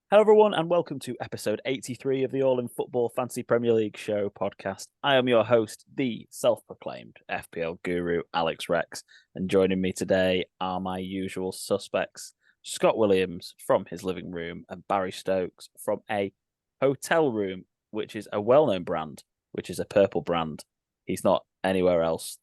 Hello, everyone, and welcome to episode 83 of the All in Football Fantasy Premier League Show podcast. I am your host, the self-proclaimed FPL guru, Alex Rex, and joining me today are my usual suspects, Scott Williams from his living room and Barry Stokes from a hotel room, which is a well-known brand, which is a purple brand. He's not anywhere else.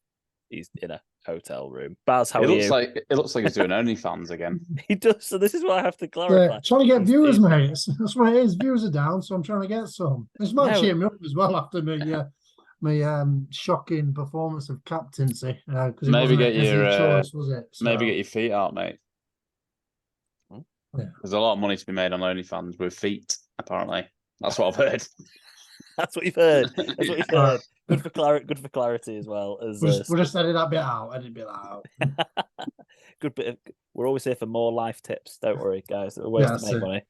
He's in a hotel room. Baz, how are you? It looks like he's doing OnlyFans again. He does, so this is what I have to clarify. Yeah, trying to get viewers, mate. That's what it is. Viewers are down, so I'm trying to get some. This might cheer me up as well after my shocking performance of captaincy. Because maybe get your choice, was it? So, maybe get your feet out, mate. Yeah. There's a lot of money to be made on OnlyFans with feet. Apparently, that's what I've heard. That's what you've heard. That's what you've heard. Good for clarity as well. As we'll just edit that bit out. Good bit. We're always here for more life tips. Don't worry, guys. There are ways to make money.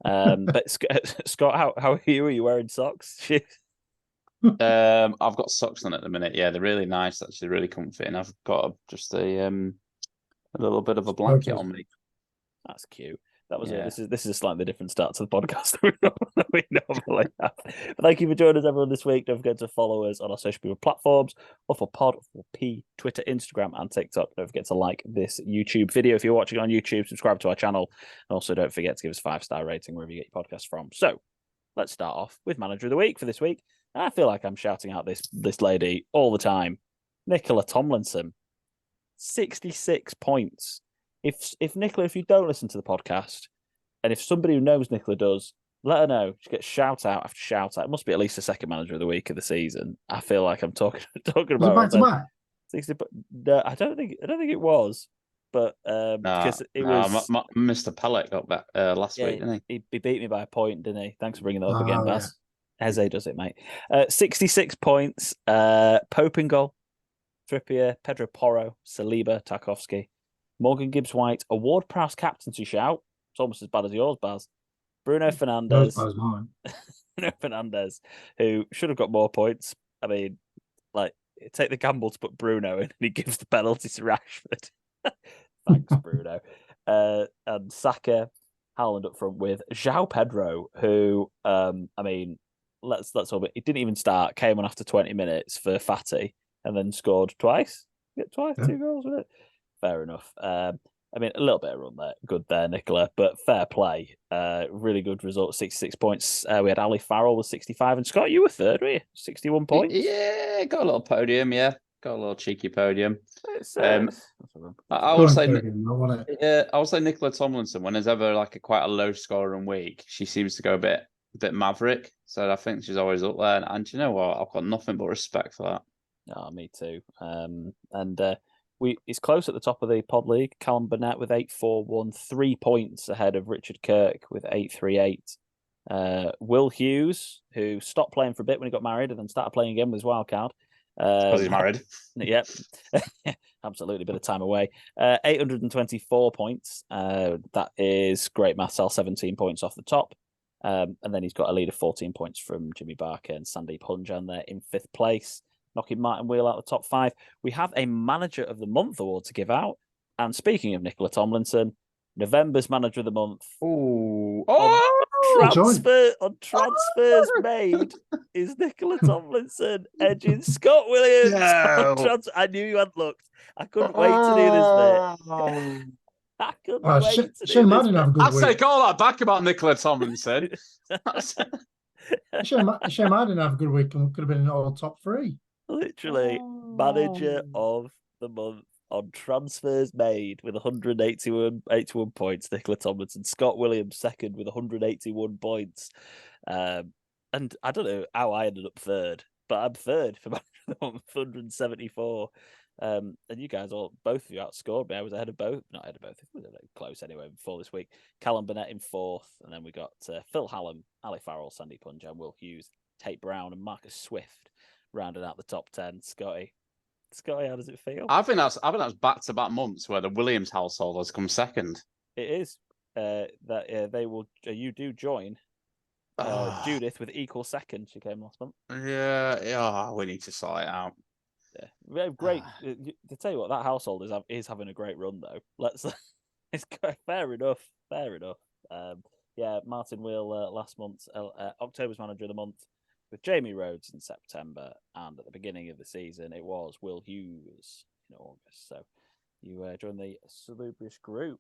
But Scott, how are you? Are you wearing socks? I've got socks on at the minute. Yeah, they're really nice. Actually, really comfy, and I've got just a little bit of a blanket on me. That's cute. That was it. This is a slightly different start to the podcast than we normally have. But thank you for joining us, everyone, this week. Don't forget to follow us on our social media platforms, or for Pod, for P, Twitter, Instagram, and TikTok. Don't forget to like this YouTube video if you're watching on YouTube. Subscribe to our channel, and also don't forget to give us a 5-star rating wherever you get your podcast from. So let's start off with Manager of the Week for this week. I feel like I'm shouting out this lady all the time, Nicola Tomlinson, 66 points. If Nicola, if you don't listen to the podcast, and if somebody who knows Nicola does, let her know. She gets shout out after shout out. It must be at least the second Manager of the Week of the season. I feel like I'm talking about back to back. 60. No, I don't think it was, but because it was Mr. Pellet got back last week, didn't he? He beat me by a point, didn't he? Thanks for bringing that up again, Baz. Yeah. Eze does it, mate. 66 points. Pope in goal. Trippier, Pedro Porro, Saliba, Tarkowski. Morgan Gibbs-White, a Ward-Prowse captaincy shout. It's almost as bad as yours, Baz. Bruno Fernandes. Bruno Fernandes, who should have got more points. I mean, like, take the gamble to put Bruno in, and he gives the penalty to Rashford. Thanks, Bruno. And Saka, Haaland up front with João Pedro, who, I mean, let's all. He didn't even start. Came on after 20 minutes for Fatty, and then scored twice. Twice, 2 goals with it. Fair enough. I mean, a little bit of run there. Good there, Nicola, but fair play. Really good result, 66 points. We had Ali Farrell with 65, and Scott, you were third, were you? 61 points? Yeah, got a little podium, yeah. Got a little cheeky podium. I would say Nicola Tomlinson, when there's ever like quite a low scoring week, she seems to go a bit maverick. So I think she's always up there. And you know what? I've got nothing but respect for that. Oh, me too. It's close at the top of the pod league. Callum Burnett with 8-4-1, 3 points ahead of Richard Kirk with 8-3-8. Will Hughes, who stopped playing for a bit when he got married and then started playing again with his wild card. Because he's married. Yep. Absolutely, bit of time away. 824 points. That is great maths. 17 points off the top. And then he's got a lead of 14 points from Jimmy Barker and Sandeep Hunjan there in 5th place, knocking Martin Wheel out of the top 5. We have a Manager of the Month award to give out. And speaking of Nicola Tomlinson, November's Manager of the Month. Ooh. On transfers made is Nicola Tomlinson edging Scott Williams. No. I knew you hadn't looked. I couldn't wait to do this bit. I couldn't wait to do this bit. I'll take all that back about Nicola Tomlinson. Shame I didn't have a good week and could have been in all top 3. Literally, Manager of the Month on transfers made with 181 points. Nicola Tomlinson, Scott Williams second with 181 points. And I don't know how I ended up third, but I'm third for Manager of the Month, 174. And you guys both of you outscored me. I was ahead of both. Not ahead of both. It was close anyway before this week. Callum Burnett in 4th. And then we got Phil Hallam, Ali Farrell, Sandy Punjab, Will Hughes, Tate Brown, and Marcus Swift rounded out the top 10. Scotty, how does it feel? I think that's back-to-back months where the Williams household has come second. It is. They will. You do join Judith with equal second. She came last month. Yeah. We need to sort it out. Yeah, great. To tell you what, that household is having a great run though. It's fair enough. Yeah, Martin Wheel last month, October's manager of the month, with Jamie Rhodes in September, and at the beginning of the season it was Will Hughes in August. So you joined the salubrious group.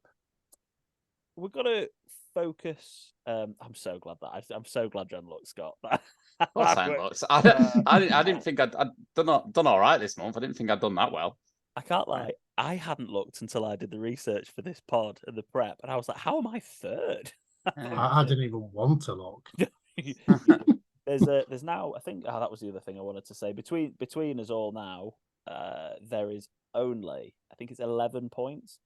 We've got to focus. I'm so glad that I'm so glad John looked, Scott. Of course I looked. I didn't think I'd done all right this month. I didn't think I'd done that well. I can't lie. I hadn't looked until I did the research for this pod and the prep, and I was like, "How am I third?" I didn't even want to look. There's now, I think, that was the other thing I wanted to say. Between us all now, there is only, I think it's 11 points.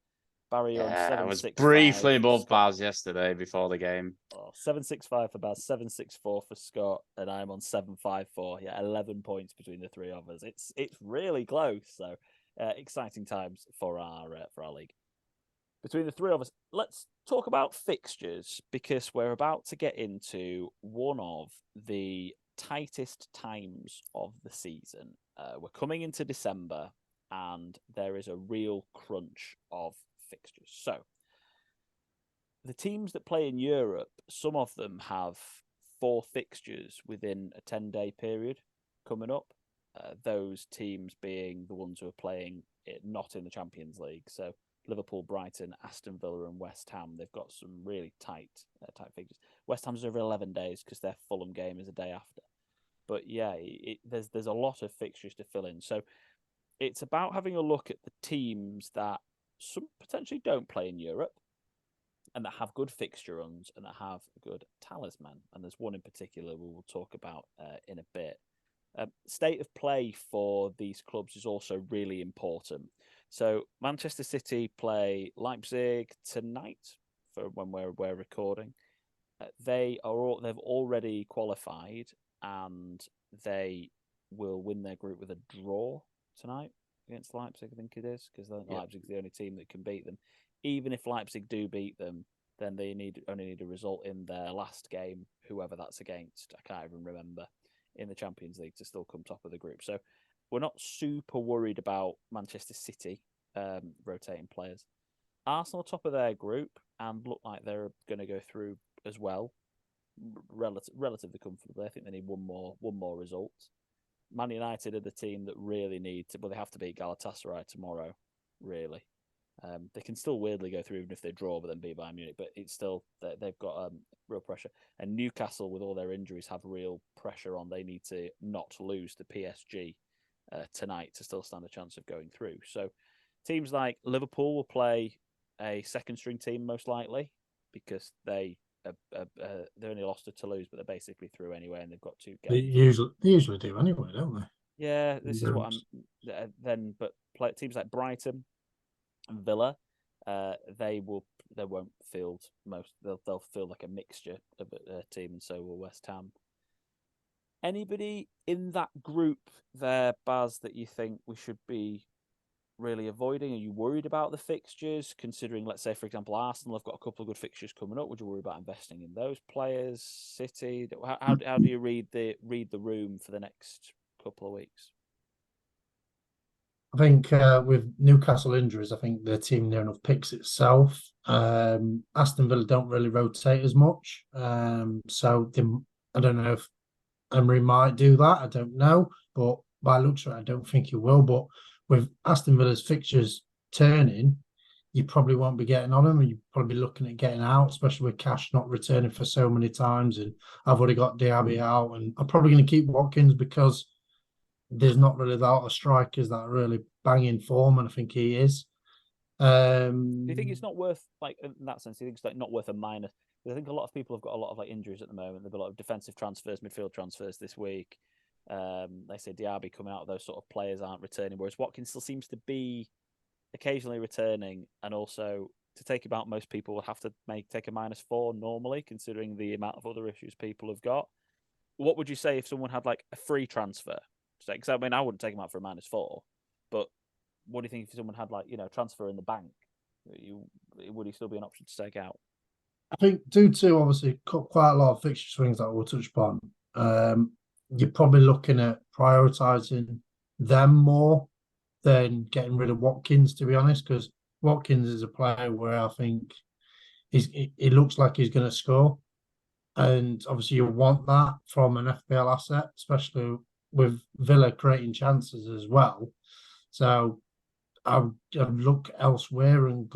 Barry on 765. I was briefly above Baz yesterday before the game. 765 for Baz, 764 for Scott, and I'm on 754. Yeah, 11 points between the three of us. It's really close. So exciting times for our league. Between the three of us, let's talk about fixtures, because we're about to get into one of the tightest times of the season. We're coming into December, and there is a real crunch of fixtures. So the teams that play in Europe, some of them have 4 fixtures within a 10-day period coming up. Those teams being the ones who are playing it not in the Champions League. So Liverpool, Brighton, Aston Villa, and West Ham. They've got some really tight fixtures. West Ham's over 11 days because their Fulham game is a day after. But yeah, there's a lot of fixtures to fill in. So it's about having a look at the teams that some potentially don't play in Europe and that have good fixture runs and that have a good talisman. And there's one in particular we will talk about in a bit. State of play for these clubs is also really important. So Manchester City play Leipzig tonight for when we're recording. They've already qualified, and they will win their group with a draw tonight against Leipzig, I think it is, because Leipzig's the only team that can beat them. Even if Leipzig do beat them, then they only need a result in their last game, whoever that's against. I can't even remember, in the Champions League, to still come top of the group. So we're not super worried about Manchester City rotating players. Arsenal top of their group and look like they're going to go through as well, relatively comfortably. I think they need one more result. Man United are the team that really need to. Well, they have to beat Galatasaray tomorrow. Really, they can still weirdly go through even if they draw, but then beat Bayern Munich. But it's still they've got real pressure. And Newcastle, with all their injuries, have real pressure on. They need to not lose to PSG tonight to still stand a chance of going through. So teams like Liverpool will play a second string team most likely, because they only lost to Toulouse, but they're basically through anyway, and they've got 2 games. They usually do anyway, don't they? Yeah, this is what I'm. Then, but teams like Brighton and Villa, they won't field most. They'll field like a mixture of a team, and so will West Ham. Anybody in that group there, Baz, that you think we should be really avoiding? Are you worried about the fixtures, considering, let's say, for example, Arsenal have got a couple of good fixtures coming up? Would you worry about investing in those players? City, how do you read the room for the next couple of weeks? I think with Newcastle injuries, I think the team near enough picks itself. Aston Villa don't really rotate as much, so I don't know if Emery might do that. I don't know, but by looks of it, I don't think he will. But with Aston Villa's fixtures turning, you probably won't be getting on them, and you'll probably be looking at getting out, especially with Cash not returning for so many times. And I've already got Diaby out, and I'm probably going to keep Watkins because there's not really that lot of strikers that are really banging form, and I think he is. Do you think it's not worth, like, in that sense? Do you think it's like not worth a minus? Because I think a lot of people have got a lot of like injuries at the moment. There've been a lot of defensive transfers, midfield transfers this week. They say Diaby coming out, those sort of players aren't returning, whereas Watkins still seems to be occasionally returning, and also to take him out, most people would have to take a -4 normally, considering the amount of other issues people have got. What would you say if someone had like a free transfer? Because I mean, I wouldn't take him out for a -4, but what do you think if someone had like, transfer in the bank? Would he still be an option to take out? I think due to obviously quite a lot of fixture swings that we'll touch upon, you're probably looking at prioritising them more than getting rid of Watkins, to be honest, because Watkins is a player where I think he looks like he's going to score. And obviously, you want that from an FPL asset, especially with Villa creating chances as well. So I'd look elsewhere and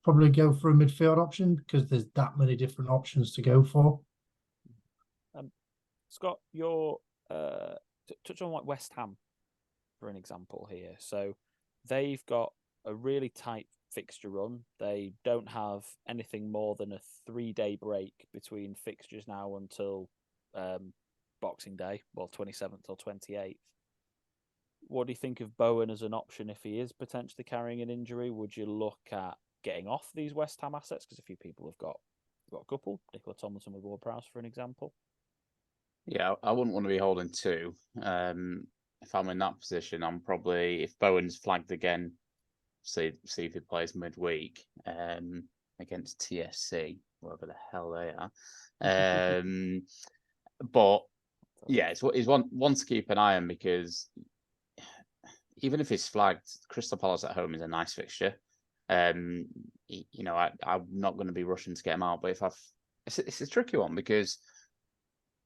probably go for a midfield option because there's that many different options to go for. Scott, your touch on like West Ham for an example here. So they've got a really tight fixture run. They don't have anything more than a 3-day break between fixtures now until Boxing Day, well, 27th or 28th. What do you think of Bowen as an option if he is potentially carrying an injury? Would you look at getting off these West Ham assets? Because a few people have got a couple. Nicola Tomlinson with Ward-Prowse, for an example. Yeah, I wouldn't want to be holding two. If I'm in that position, I'm probably, if Bowen's flagged again, see if he plays midweek against TSC, whatever the hell they are. But yeah, it's one to keep an eye on, because even if he's flagged, Crystal Palace at home is a nice fixture. I'm not going to be rushing to get him out, but it's a tricky one, because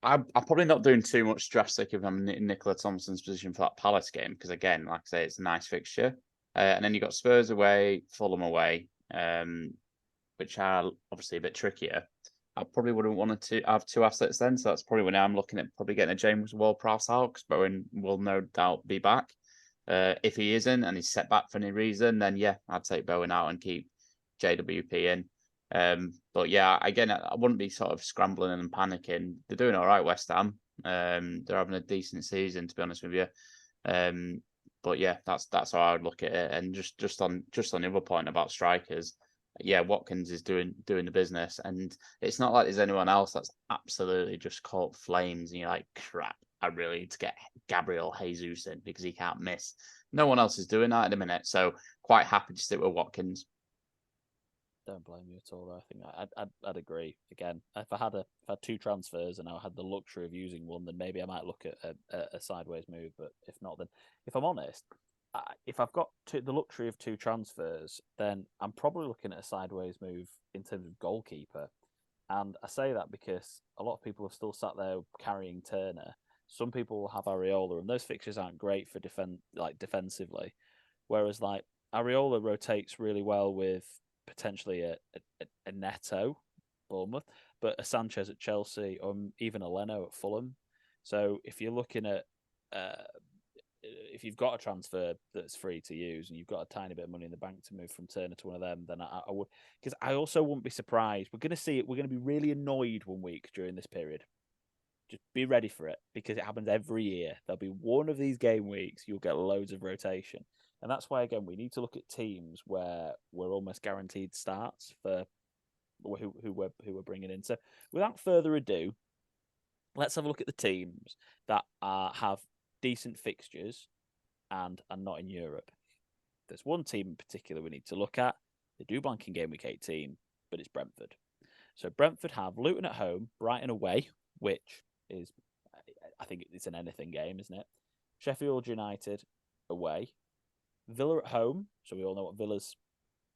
I'm probably not doing too much drastic if I'm in Nicola Thompson's position for that Palace game, because again, like I say, it's a nice fixture. And then you've got Spurs away, Fulham away, which are obviously a bit trickier. I probably wouldn't want to have two assets then, so that's probably when I'm looking at probably getting a James Ward-Prowse out, because Bowen will no doubt be back. If he isn't and he's set back for any reason, then yeah, I'd take Bowen out and keep JWP in. But yeah, again, I wouldn't be sort of scrambling and panicking. They're doing all right, West Ham. They're having a decent season, to be honest with you. But yeah, that's how I would look at it. And just on the other point about strikers, yeah, Watkins is doing the business, and it's not like there's anyone else that's absolutely just caught flames and you're like, crap, I really need to get Gabriel Jesus in because he can't miss. No one else is doing that at the minute, so quite happy to stick with Watkins. Don't blame you at all. I think I'd agree. Again, if I had two transfers and I had the luxury of using one, then maybe I might look at a sideways move. But if not, then if I'm honest, if I've got the luxury of two transfers, then I'm probably looking at a sideways move in terms of goalkeeper. And I say that because a lot of people have still sat there carrying Turner. Some people will have Areola, and those fixtures aren't great for defensively. Whereas like Areola rotates really well with potentially a Neto, Bournemouth, but a Sanchez at Chelsea, or even a Leno at Fulham. So if you're looking at if you've got a transfer that's free to use and you've got a tiny bit of money in the bank to move from Turner to one of them, then I would, because I also wouldn't be surprised. We're going to see it. We're going to be really annoyed 1 week during this period. Just be ready for it, because it happens every year. There'll be one of these game weeks you'll get loads of rotation. And that's why, again, we need to look at teams where we're almost guaranteed starts for who we're bringing in. So without further ado, let's have a look at the teams that have decent fixtures and are not in Europe. There's one team in particular we need to look at. They do blank in game week 18, but it's Brentford. So Brentford have Luton at home, Brighton away, which is, I think it's an anything game, isn't it? Sheffield United away, Villa at home. So we all know what Villa's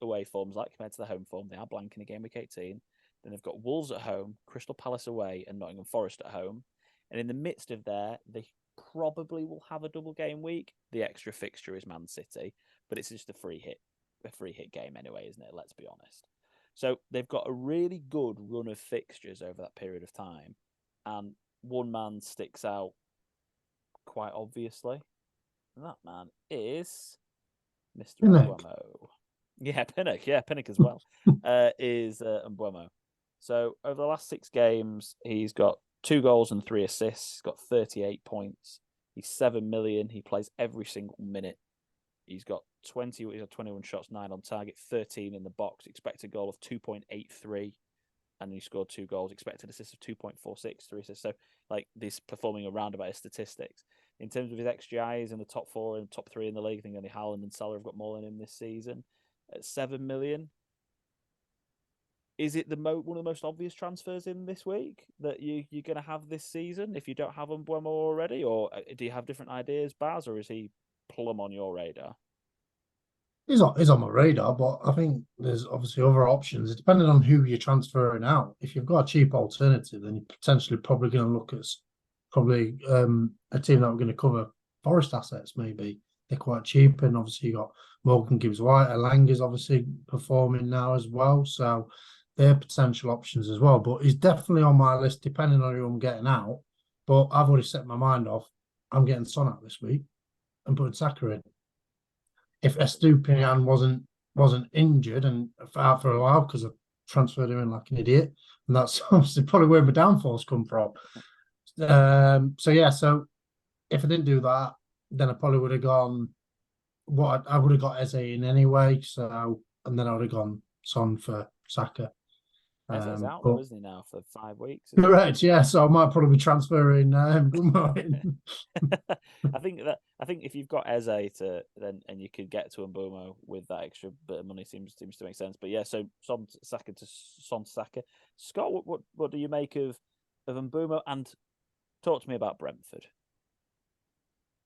away form's like compared to the home form. They are blanking a game week 18. Then they've got Wolves at home, Crystal Palace away, and Nottingham Forest at home. And in the midst of there, they probably will have a double game week. The extra fixture is Man City, but it's just a free hit game anyway, isn't it? Let's be honest. So they've got a really good run of fixtures over that period of time, and one man sticks out quite obviously, and that man is Mr. Mbeumo. Yeah, Pinnock as well. Is Mbeumo. So over the last 6 games, he's got 2 goals and 3 assists. He's got 38 points. He's 7 million. He plays every single minute. He's got 21 shots, 9 on target, 13 in the box. Expected goal of 2.83, and he scored 2 goals. Expected assist of 2.46, 3 assists. So like this performing around about his statistics. In terms of his XGI, he's in the top 4 and top 3 in the league. I think only Haaland and Salah have got more than him this season. At 7 million. Is it one of the most obvious transfers in this week that you're going to have this season if you don't have Mbeumo already? Or do you have different ideas, Baz, or is he plumb on your radar? He's on my radar, but I think there's obviously other options. Depending on who you're transferring out. If you've got a cheap alternative, then you're potentially probably going to look at probably a team that we're going to cover Forest assets. Maybe they're quite cheap, and obviously you got Morgan Gibbs White, Lang is obviously performing now as well, so they're potential options as well. But he's definitely on my list, depending on who I'm getting out. But I've already set my mind off. I'm getting Son out this week and putting Saka in. If Estupiñán wasn't injured and out for a while because I transferred him in like an idiot, and that's obviously probably where my downfalls come from. So if I didn't do that, then I probably would have gone. I would have got Eze in anyway. So and then I would have gone Son for Saka. Eze's out though, isn't he now for 5 weeks? Correct, yeah. So I might probably be transferring Mbeumo in. I think if you've got Eze and you could get to Mbeumo with that extra bit of money seems to make sense. But yeah, so Son Saka. Scott, what do you make of Mbeumo? And talk to me about Brentford.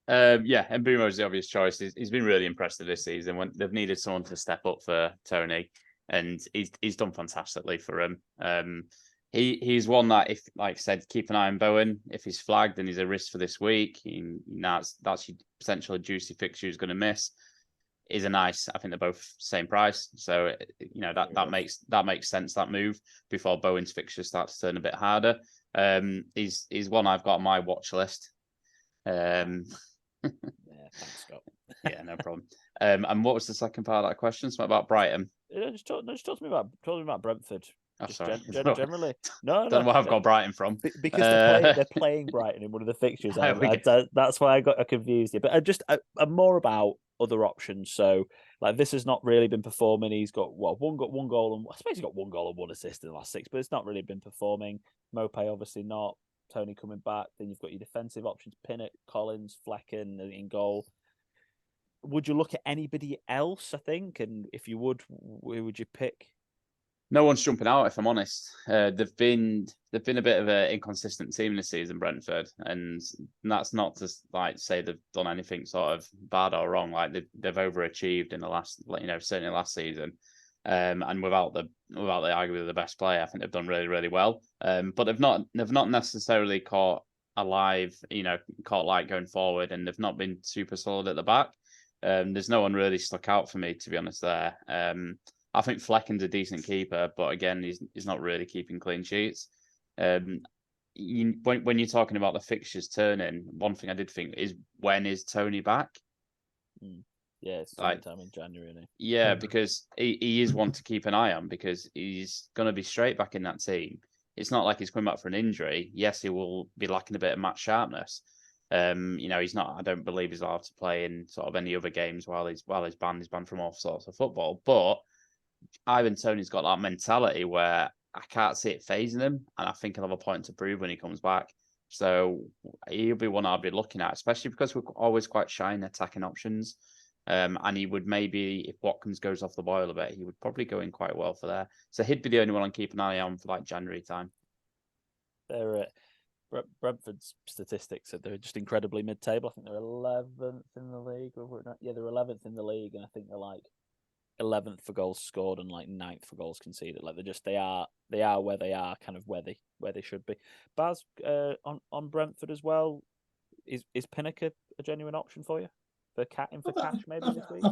Yeah, Mbeumo is the obvious choice. He's been really impressive this season. When they've needed someone to step up for Tony, and he's done fantastically for him. He's one that, if, like I said, keep an eye on Bowen. If he's flagged and he's a risk for this week, that's your potential juicy fixture he's going to miss. Is a nice. I think they're both same price, so that makes sense, that move before Bowen's fixture starts to turn a bit harder. He's one I've got on my watch list. Yeah, thanks, Scott. Yeah, no problem. And what was the second part of that question? Something about Brighton. Just talk to me about Brentford. Oh, just sorry. Generally, no. Don't know where I've got Brighton from. Because they're playing Brighton in one of the fixtures. That's why I got confused here. But I'm more about other options. So, like, this has not really been performing. He's got one goal, and I suppose he's got 1 goal and 1 assist in the last 6, but it's not really been performing. Mopé obviously not. Tony coming back. Then you've got your defensive options: Pinnock, Collins, Flecken in goal. Would you look at anybody else? I think, and if you would, who would you pick? No one's jumping out, if I'm honest. They've been a bit of an inconsistent team this season, Brentford, and that's not to say they've done anything sort of bad or wrong. Like they've overachieved in the last, certainly last season. And without arguably the best player, I think they've done really, really well. But they've not necessarily caught light going forward, and they've not been super solid at the back. There's no one really stuck out for me, to be honest. There, I think Flecken's a decent keeper, but again, he's not really keeping clean sheets. When you're talking about the fixtures turning, one thing I did think is, when is Tony back? Yeah, it's sometime in January. Isn't he? Yeah, because he is one to keep an eye on, because he's going to be straight back in that team. It's not like he's coming back for an injury. Yes, he will be lacking a bit of match sharpness. He's not. I don't believe he's allowed to play in sort of any other games while he's banned. He's banned from all sorts of football. But Ivan Toney's got that mentality where I can't see it phasing him, and I think he'll have a point to prove when he comes back. So he'll be one I'll be looking at, especially because we're always quite shy in attacking options. And he would maybe, if Watkins goes off the boil a bit, he would probably go in quite well for there. So he'd be the only one I'm keeping an eye on for like January time. They're Brentford's statistics, they're just incredibly mid-table. I think they're 11th in the league. Yeah, they're 11th in the league, and I think they're like 11th for goals scored and like 9th for goals conceded. Like they are where they are, kind of where they should be. Baz, on Brentford as well, is Pinnock a genuine option for you? For cash maybe this week?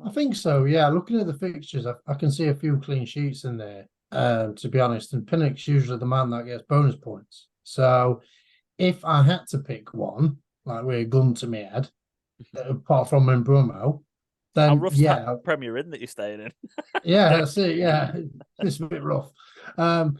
I think so, yeah. Looking at the fixtures, I can see a few clean sheets in there, to be honest. And Pinnock's usually the man that gets bonus points. So if I had to pick one, like with a gun to my head, apart from Mbeumo, then how rough's that Premier Inn that you're staying in? Yeah, that's it. Yeah, it's a bit rough. So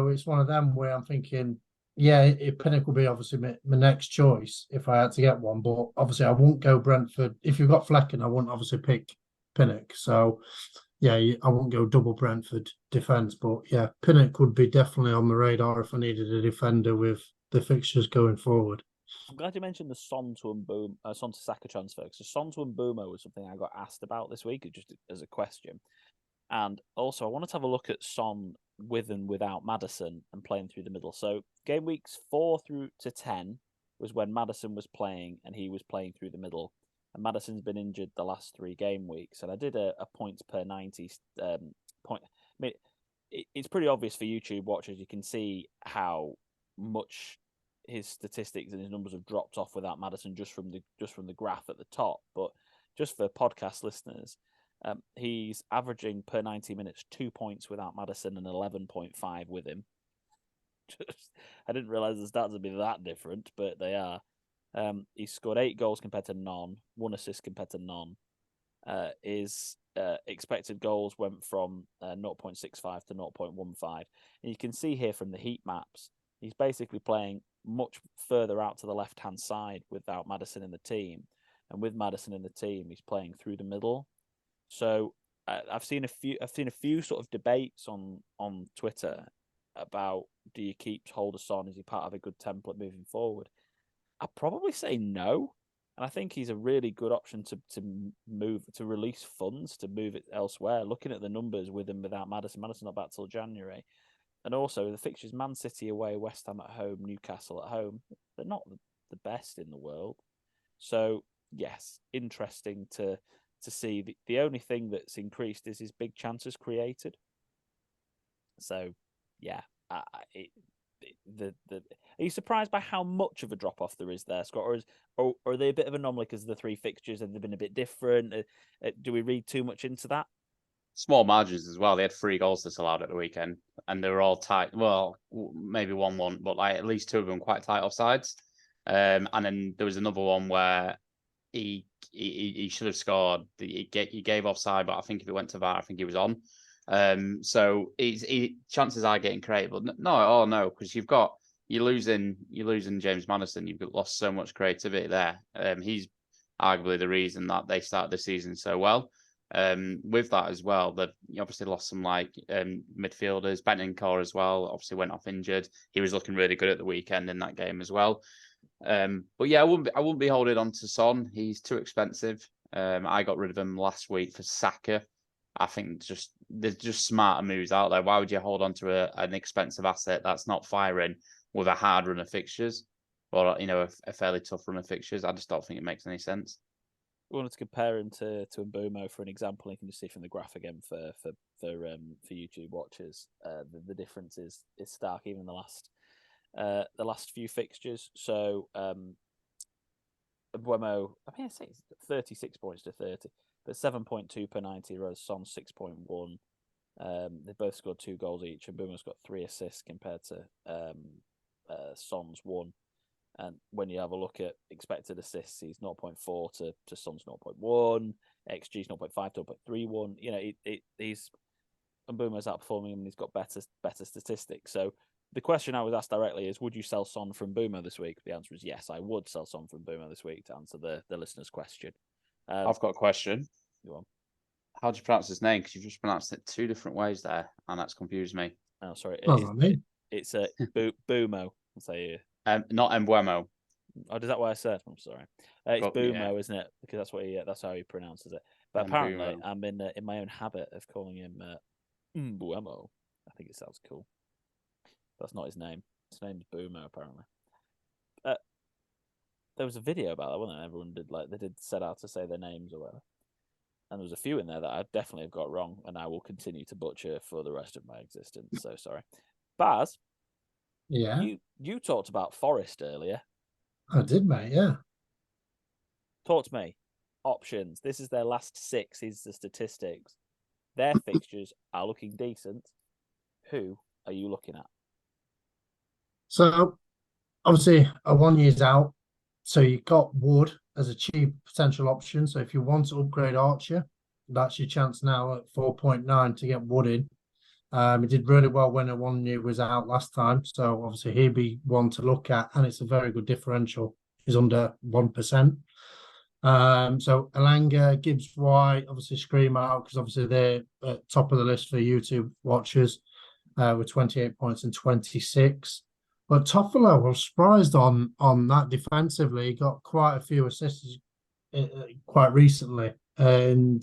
it's one of them where I'm thinking, yeah, Pinnock will be obviously my next choice if I had to get one. But obviously, I won't go Brentford. If you've got Flecken, I won't obviously pick Pinnock. So, yeah, I won't go double Brentford defence. But yeah, Pinnock would be definitely on the radar if I needed a defender with the fixtures going forward. I'm glad you mentioned the Son to Saka transfer, because Son to Mbeumo was something I got asked about this week, just as a question. And also, I wanted to have a look at Son with and without Maddison and playing through the middle. So game weeks 4 through to 10 was when Maddison was playing and he was playing through the middle. and Maddison's been injured the last 3 game weeks. And I did a points per 90 point. I mean, it's pretty obvious for YouTube watchers. You can see how much his statistics and his numbers have dropped off without Maddison just from the graph at the top. But just for podcast listeners, he's averaging per 90 minutes 2 points without Maddison and 11.5 with him. I didn't realize the stats would be that different, but they are. He's scored 8 goals compared to none, 1 assist compared to none. His expected goals went from 0.65 to 0.15. And you can see here from the heat maps, he's basically playing much further out to the left-hand side without Maddison in the team. And with Maddison in the team, he's playing through the middle. So I've seen a few sort of debates on Twitter about, do you keep hold of Son? Is he part of a good template moving forward? I'd probably say no. And I think he's a really good option to release funds, to move it elsewhere. Looking at the numbers with and without Maddison not back till January. And also the fixtures: Man City away, West Ham at home, Newcastle at home. They're not the best in the world. So yes, interesting to see. The only thing that's increased is his big chances created. So yeah, are you surprised by how much of a drop off there is there, Scott, or are they a bit of an anomaly because the 3 fixtures and they've been a bit different? Do we read too much into that? Small margins as well. They had 3 goals disallowed at the weekend, and they were all tight. Well, maybe 1-1, but like at least 2 of them quite tight offsides. And then there was another one where he should have scored. He gave offside, but I think if it went to VAR, I think he was on. So chances are getting created, but no, because you're losing James Maddison. You've lost so much creativity there. He's arguably the reason that they started the season so well. With that as well, they've obviously lost some midfielders. Bentancur as well obviously went off injured. He was looking really good at the weekend in that game as well. But yeah, I wouldn't be holding on to Son. He's too expensive. I got rid of him last week for Saka. I think there's just smarter moves out there. Why would you hold on to an expensive asset that's not firing with a hard run of fixtures, or a fairly tough run of fixtures? I just don't think it makes any sense. We wanted to compare him to Mbumo for an example. You can just see from the graph again for YouTube watchers. The difference is stark even in the last few fixtures. So Mbumo, I say it's 36 points to 30, but 7.2 per 90, whereas Son 6.1. They both scored 2 goals each, and Mbumo's got 3 assists compared to Son's 1. And when you have a look at expected assists, he's 0.4 to Son's 0.1, XG's 0.5 to 0.31. He's Mbumo's outperforming him, and he's got better statistics. So the question I was asked directly is, would you sell Son from Mbumo this week? The answer is yes, I would sell Son from Mbumo this week, to answer the listener's question. I've got a question. Go on. How do you pronounce his name? Because you've just pronounced it 2 different ways there, and that's confused me. Oh, sorry. It's a Bumo. I'll say not Mbuemo. Oh, is that what I said? I'm sorry. It's Bumo, isn't it? Because that's how he pronounces it. But apparently, I'm in my own habit of calling him Mbuemo. I think it sounds cool. That's not his name. His name's Bumo, apparently. There was a video about that, wasn't there? Everyone did set out to say their names or whatever. And there was a few in there that I definitely have got wrong, and I will continue to butcher for the rest of my existence. So sorry. Baz, yeah, you talked about Forest earlier. I did, mate. Yeah. Talk to me. Options. This is their last 6. Is the statistics. Their fixtures are looking decent. Who are you looking at? So obviously, a 1 year's out. So you've got Wood as a cheap potential option. So if you want to upgrade Archer, that's your chance now at 4.9 to get Wood in. He did really well when a 1 year was out last time. So obviously he'd be one to look at, and it's a very good differential. He's under 1%. So Elanga, Gibbs White, obviously scream out, because obviously they're at top of the list for YouTube watchers with 28 points and 26. But Toffolo, I was surprised on that defensively. He got quite a few assists quite recently. And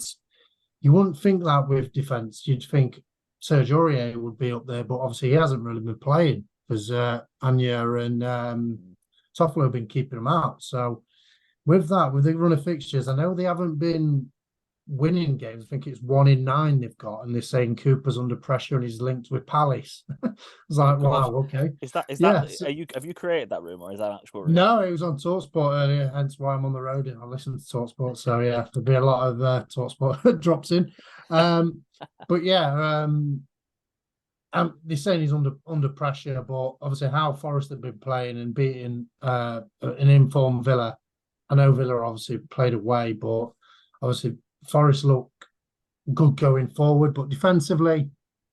you wouldn't think that with defence. You'd think Serge Aurier would be up there, but obviously he hasn't really been playing because Anya and Toffolo have been keeping him out. So with the run of fixtures, I know they haven't been winning games. I think it's 1 in 9 they've got, and they're saying Cooper's under pressure and he's linked with Palace. It's like, wow, okay. Is that Yeah, have you created that rumor, or is that an actual rumor? No, it was on TalkSport earlier, hence why I'm on the road and I listen to TalkSport. So yeah, there'll be a lot of TalkSport drops in. But yeah, they're saying he's under pressure, but obviously how Forest have been playing and beating an informed Villa. I know Villa obviously played away, but obviously Forest look good going forward. But defensively,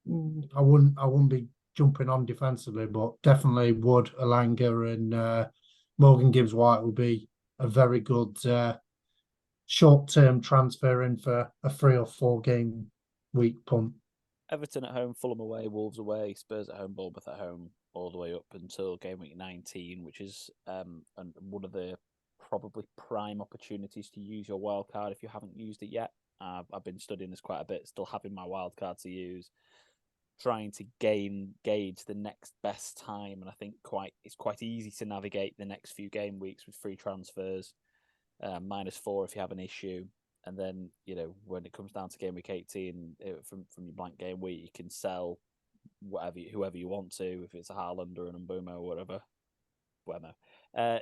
I wouldn't be jumping on defensively, but definitely Wood, Alanga, and Morgan Gibbs-White would be a very good short-term transfer in for a 3 or 4 game week punt. Everton at home, Fulham away, Wolves away, Spurs at home, Bournemouth at home, all the way up until game week 19, which is one of the probably prime opportunities to use your wild card if you haven't used it yet. I've been studying this quite a bit, still having my wild card to use, trying to gauge the next best time, and I think it's quite easy to navigate the next few game weeks with free transfers, -4 if you have an issue. And then, when it comes down to game week 18, from your blank game week, you can sell whoever you want to. If it's a Haaland or an Mbeumo or whatever,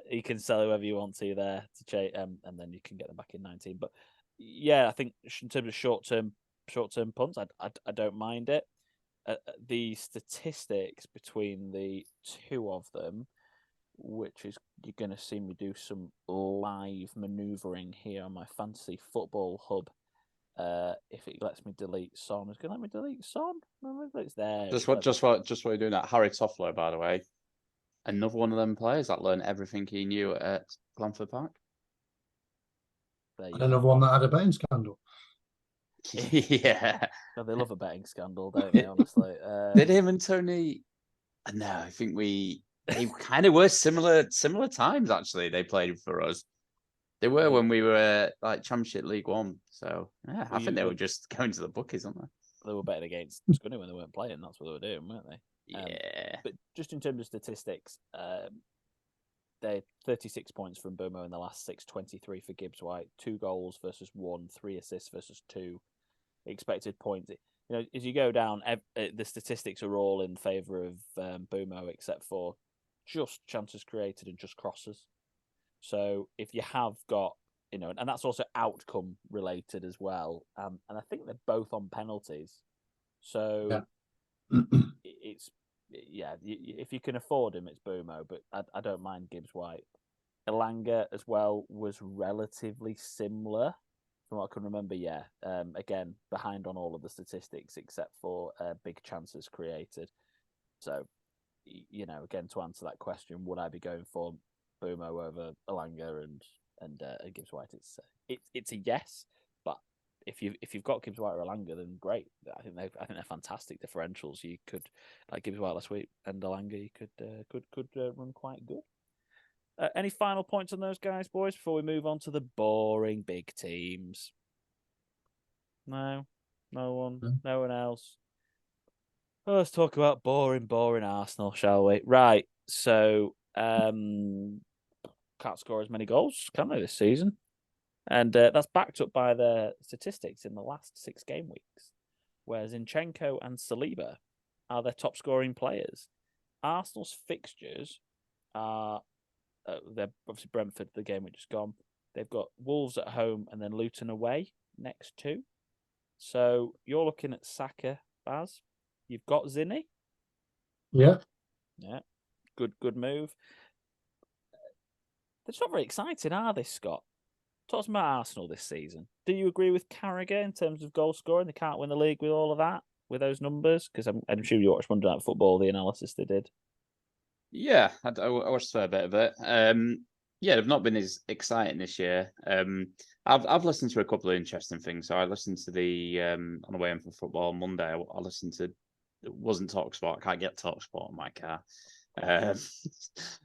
you can sell whoever you want to there and then you can get them back in 19. But yeah, I think in terms of short term punts, I don't mind it. The statistics between the two of them, which is you're going to see me do some live manoeuvring here on my fantasy football hub. If it lets me delete Son, it's going to let me delete Son. No, it's there. Just what you're doing at Harry Toffolo, by the way. Another one of them players that learned everything he knew at Glanford Park. And another one that had a betting scandal. Yeah. God, they love a betting scandal, don't they? Honestly, did him and Tony? No, I think they kind of were similar times. Actually, they played for us. They were when we were like Championship League One. So yeah, I think they were just going to the bookies, aren't they? They were betting against Scunny when they weren't playing. That's what they were doing, weren't they? Yeah. But just in terms of statistics, they're 36 points from Mbeumo in the last 6, 23 for Gibbs-White, 2 goals versus 1, 3 assists versus 2. Expected points. As you go down, the statistics are all in favour of Mbeumo, except for just chances created and just crosses. So if you have got, and that's also outcome related as well. And I think they're both on penalties. So if you can afford him, it's Mbeumo, but I don't mind Gibbs-White. Elanga as well was relatively similar from what I can remember. Yeah, again, behind on all of the statistics except for big chances created. So, again, to answer that question, would I be going for Mbeumo over Elanga and Gibbs-White? It's a yes, but if you've got Gibbs-White or Elanga, then great. I think they're fantastic differentials. You could, like Gibbs-White last week and Elanga, you could run quite good. Any final points on those guys, boys, before we move on to the boring big teams? No one else. Well, let's talk about boring Arsenal, shall we? Right. So, can't score as many goals, can they, this season? And that's backed up by their statistics in the last 6 game weeks, where Zinchenko and Saliba are their top scoring players. Arsenal's fixtures are they're obviously Brentford, the game which is gone. They've got Wolves at home and then Luton away next 2. So you're looking at Saka, Baz. You've got Zinny. Yeah. Good move. They're not very exciting, are they, Scott? Talk about Arsenal this season. Do you agree with Carragher in terms of goal scoring? They can't win the league with all of that, with those numbers? Because I'm sure you watched Monday Night Football, the analysis they did. Yeah, I watched a fair bit of it. They've not been as exciting this year. I've listened to a couple of interesting things. So I listened to the on the way in from football on Monday. I listened to, it wasn't TalkSport. I can't get TalkSport on my car.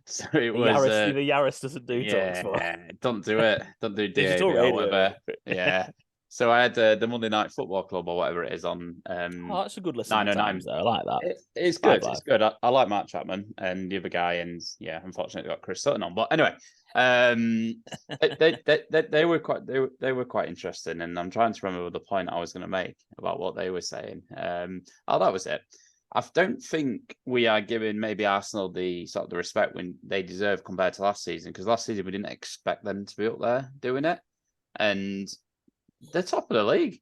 So it was the Yaris doesn't do TalkSport. Don't do it. Don't do DAB or whatever. Yeah. So I had the Monday Night Football Club or whatever it is on. That's a good listen. 909. Though. I like that. It's good. It's good. I like Mark Chapman and the other guy, and yeah, unfortunately got Chris Sutton on. But anyway, They were quite interesting, and I'm trying to remember the point I was going to make about what they were saying. That was it. I don't think we are giving maybe Arsenal the sort of the respect when they deserve compared to last season, because last season we didn't expect them to be up there doing it, and they're top of the league.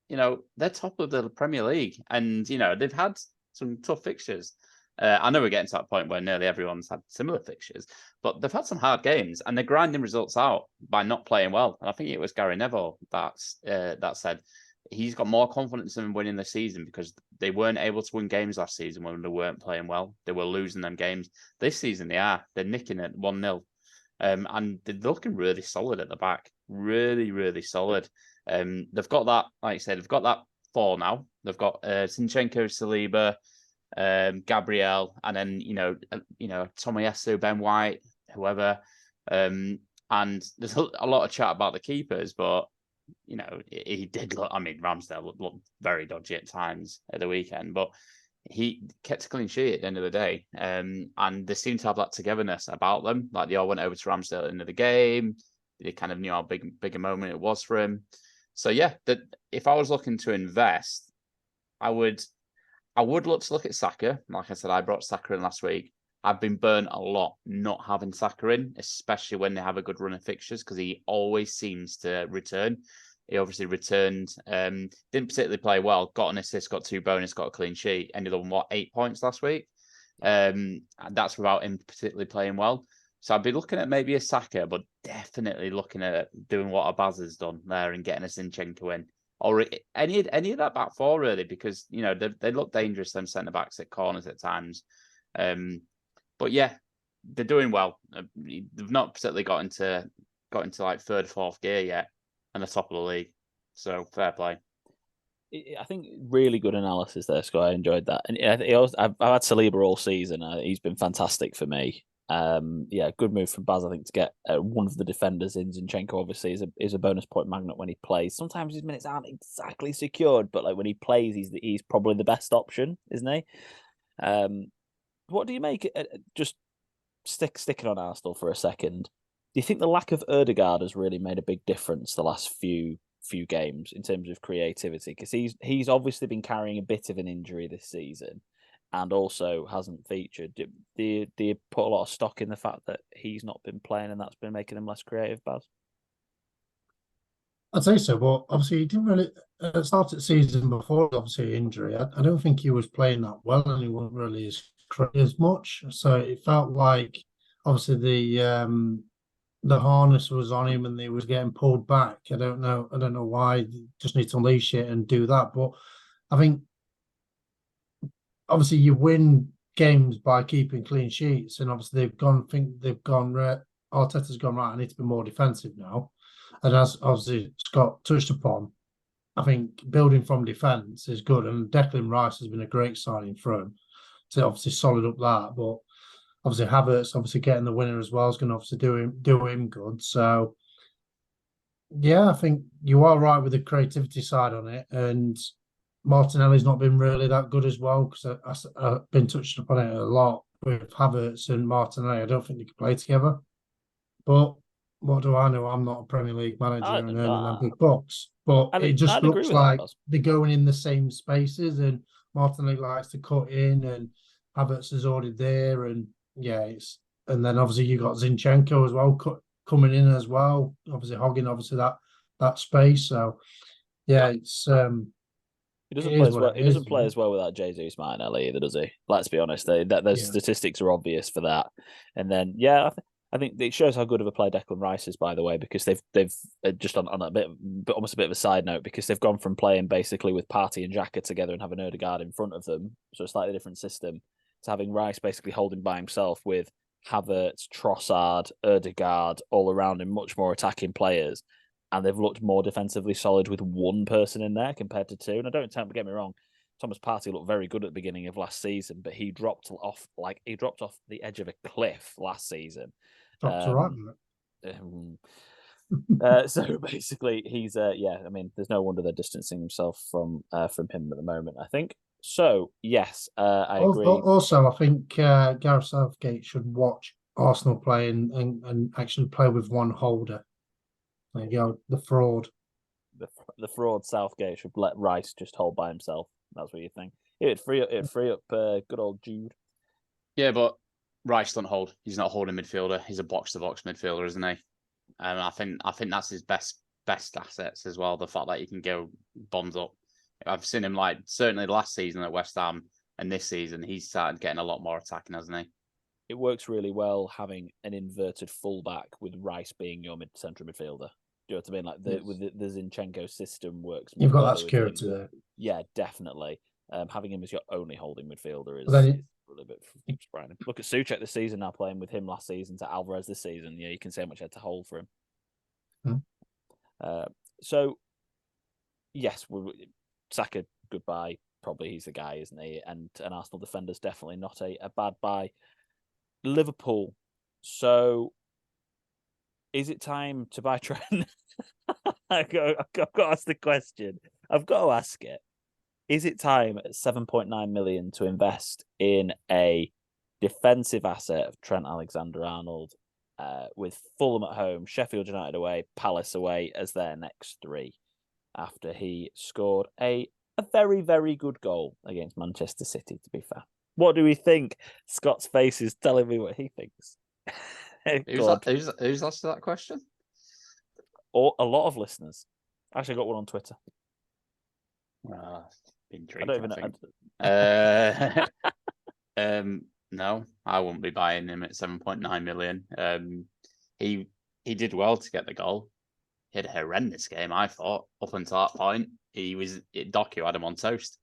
They're top of the Premier League, and they've had some tough fixtures. I know we're getting to that point where nearly everyone's had similar fixtures, but they've had some hard games, and they're grinding results out by not playing well. And I think it was Gary Neville that said he's got more confidence in winning the season because they weren't able to win games last season when they weren't playing well. They were losing them games. This season they are. They're nicking it 1-0. And they're looking really solid at the back. Really, really solid. They've got that, like I said, they've got that 4 now. They've got Zinchenko, Saliba, Gabriel, and then Tomiyasu, Ben White, whoever. And there's a lot of chat about the keepers, but he did look. I mean, Ramsdale looked very dodgy at times at the weekend, but he kept a clean sheet at the end of the day. And they seem to have that togetherness about them. Like they all went over to Ramsdale at the end of the game. They kind of knew how big a moment it was for him. So yeah, if I was looking to invest, I would look at Saka. Like I said, I brought Saka in last week. I've been burnt a lot not having Saka in, especially when they have a good run of fixtures, because he always seems to return. He obviously returned, didn't particularly play well, got an assist, got 2 bonus, got a clean sheet, ended on 8 points last week. And that's without him particularly playing well. So I'd be looking at maybe a Saka, but definitely looking at doing what Abaz has done there and getting a Zinchenko in. Or any of that back 4, really, because they look dangerous, them centre backs at corners at times. But yeah, they're doing well. They've not particularly got into like 3rd, 4th gear yet, and the top of the league. So fair play. I think really good analysis there, Scott. I enjoyed that, and I've had Saliba all season. He's been fantastic for me. Good move from Baz, I think, to get one of the defenders in. Zinchenko obviously is a bonus point magnet when he plays. Sometimes his minutes aren't exactly secured, but like when he plays, he's probably the best option, isn't he? What do you make? Just sticking on Arsenal for a second. Do you think the lack of Ødegaard has really made a big difference the last few games in terms of creativity? Because he's obviously been carrying a bit of an injury this season, and also hasn't featured. Do you put a lot of stock in the fact that he's not been playing and that's been making him less creative, Baz? I'd say so, but obviously he didn't really start the season before, obviously injury. I don't think he was playing that well, and he wasn't really as much. So it felt like obviously the harness was on him and he was getting pulled back. I don't know why. You just need to unleash it and do that. But I think obviously you win games by keeping clean sheets, and obviously Arteta's gone, right, I need to be more defensive now. And as obviously Scott touched upon, I think building from defence is good, and Declan Rice has been a great signing for him to obviously solid up that. But obviously Havertz obviously getting the winner as well is going to obviously do him good. So yeah, I think you are right with the creativity side on it, and Martinelli's not been really that good as well, because I've been touched upon it a lot with Havertz and Martinelli. I don't think they can play together. But what do I know? I'm not a Premier League manager and earning them big bucks. But it just looks like they're going in the same spaces, and Martinelli likes to cut in, and Havertz is already there, and and then obviously you got Zinchenko as well coming in as well, obviously hogging that space. So yeah, it's he doesn't play as well. He doesn't play as well without Jesus Martinelli either, does he? Let's be honest. Those statistics are obvious for that. And then I think it shows how good of a player Declan Rice is, by the way, because they've just on almost a bit of a side note, because they've gone from playing basically with Partey and Xhaka together and having Ødegaard in front of them, so a slightly different system, to having Rice basically holding by himself with Havertz, Trossard, Ødegaard all around him, much more attacking players. And they've looked more defensively solid with one person in there compared to 2. And I don't get me wrong, Thomas Partey looked very good at the beginning of last season, but he dropped off the edge of a cliff last season. So basically, he's I mean, there's no wonder they're distancing himself from him at the moment, I think. So yes, I agree. Also, I think Gareth Southgate should watch Arsenal play and actually play with one holder. There you go, the fraud. The fraud Southgate should let Rice just hold by himself. That's what you think. It'd free up good old Jude. Yeah, but Rice don't hold. He's not a holding midfielder. He's a box-to-box midfielder, isn't he? And I think that's his best assets as well. The fact that he can go bonds up. I've seen him certainly last season at West Ham and this season he's started getting a lot more attacking, hasn't he? It works really well having an inverted fullback with Rice being your central midfielder. Do you know what I mean? Like the Zinchenko system works. You've got that security there. Yeah, definitely. Having him as your only holding midfielder is really a bit frightening. Look at Souček this season now, playing with him last season to Alvarez this season. Yeah, you can see how much he had to hold for him. So, yes, Saka, goodbye. Probably he's the guy, isn't he? And an Arsenal defender's definitely not a bad buy. Liverpool. So, is it time to buy Trent? I've got to ask the question. I've got to ask it. Is it time at 7.9 million to invest in a defensive asset of Trent Alexander-Arnold with Fulham at home, Sheffield United away, Palace away as their next three after he scored a very, very good goal against Manchester City, to be fair? What do we think? Scott's face is telling me what he thinks. Who's asked that question? Or a lot of listeners. I actually got one on Twitter. Been drinking, I don't even know. No, I wouldn't be buying him at 7.9 million. He did well to get the goal. He had a horrendous game, I thought, up until that point. Doku had him on toast.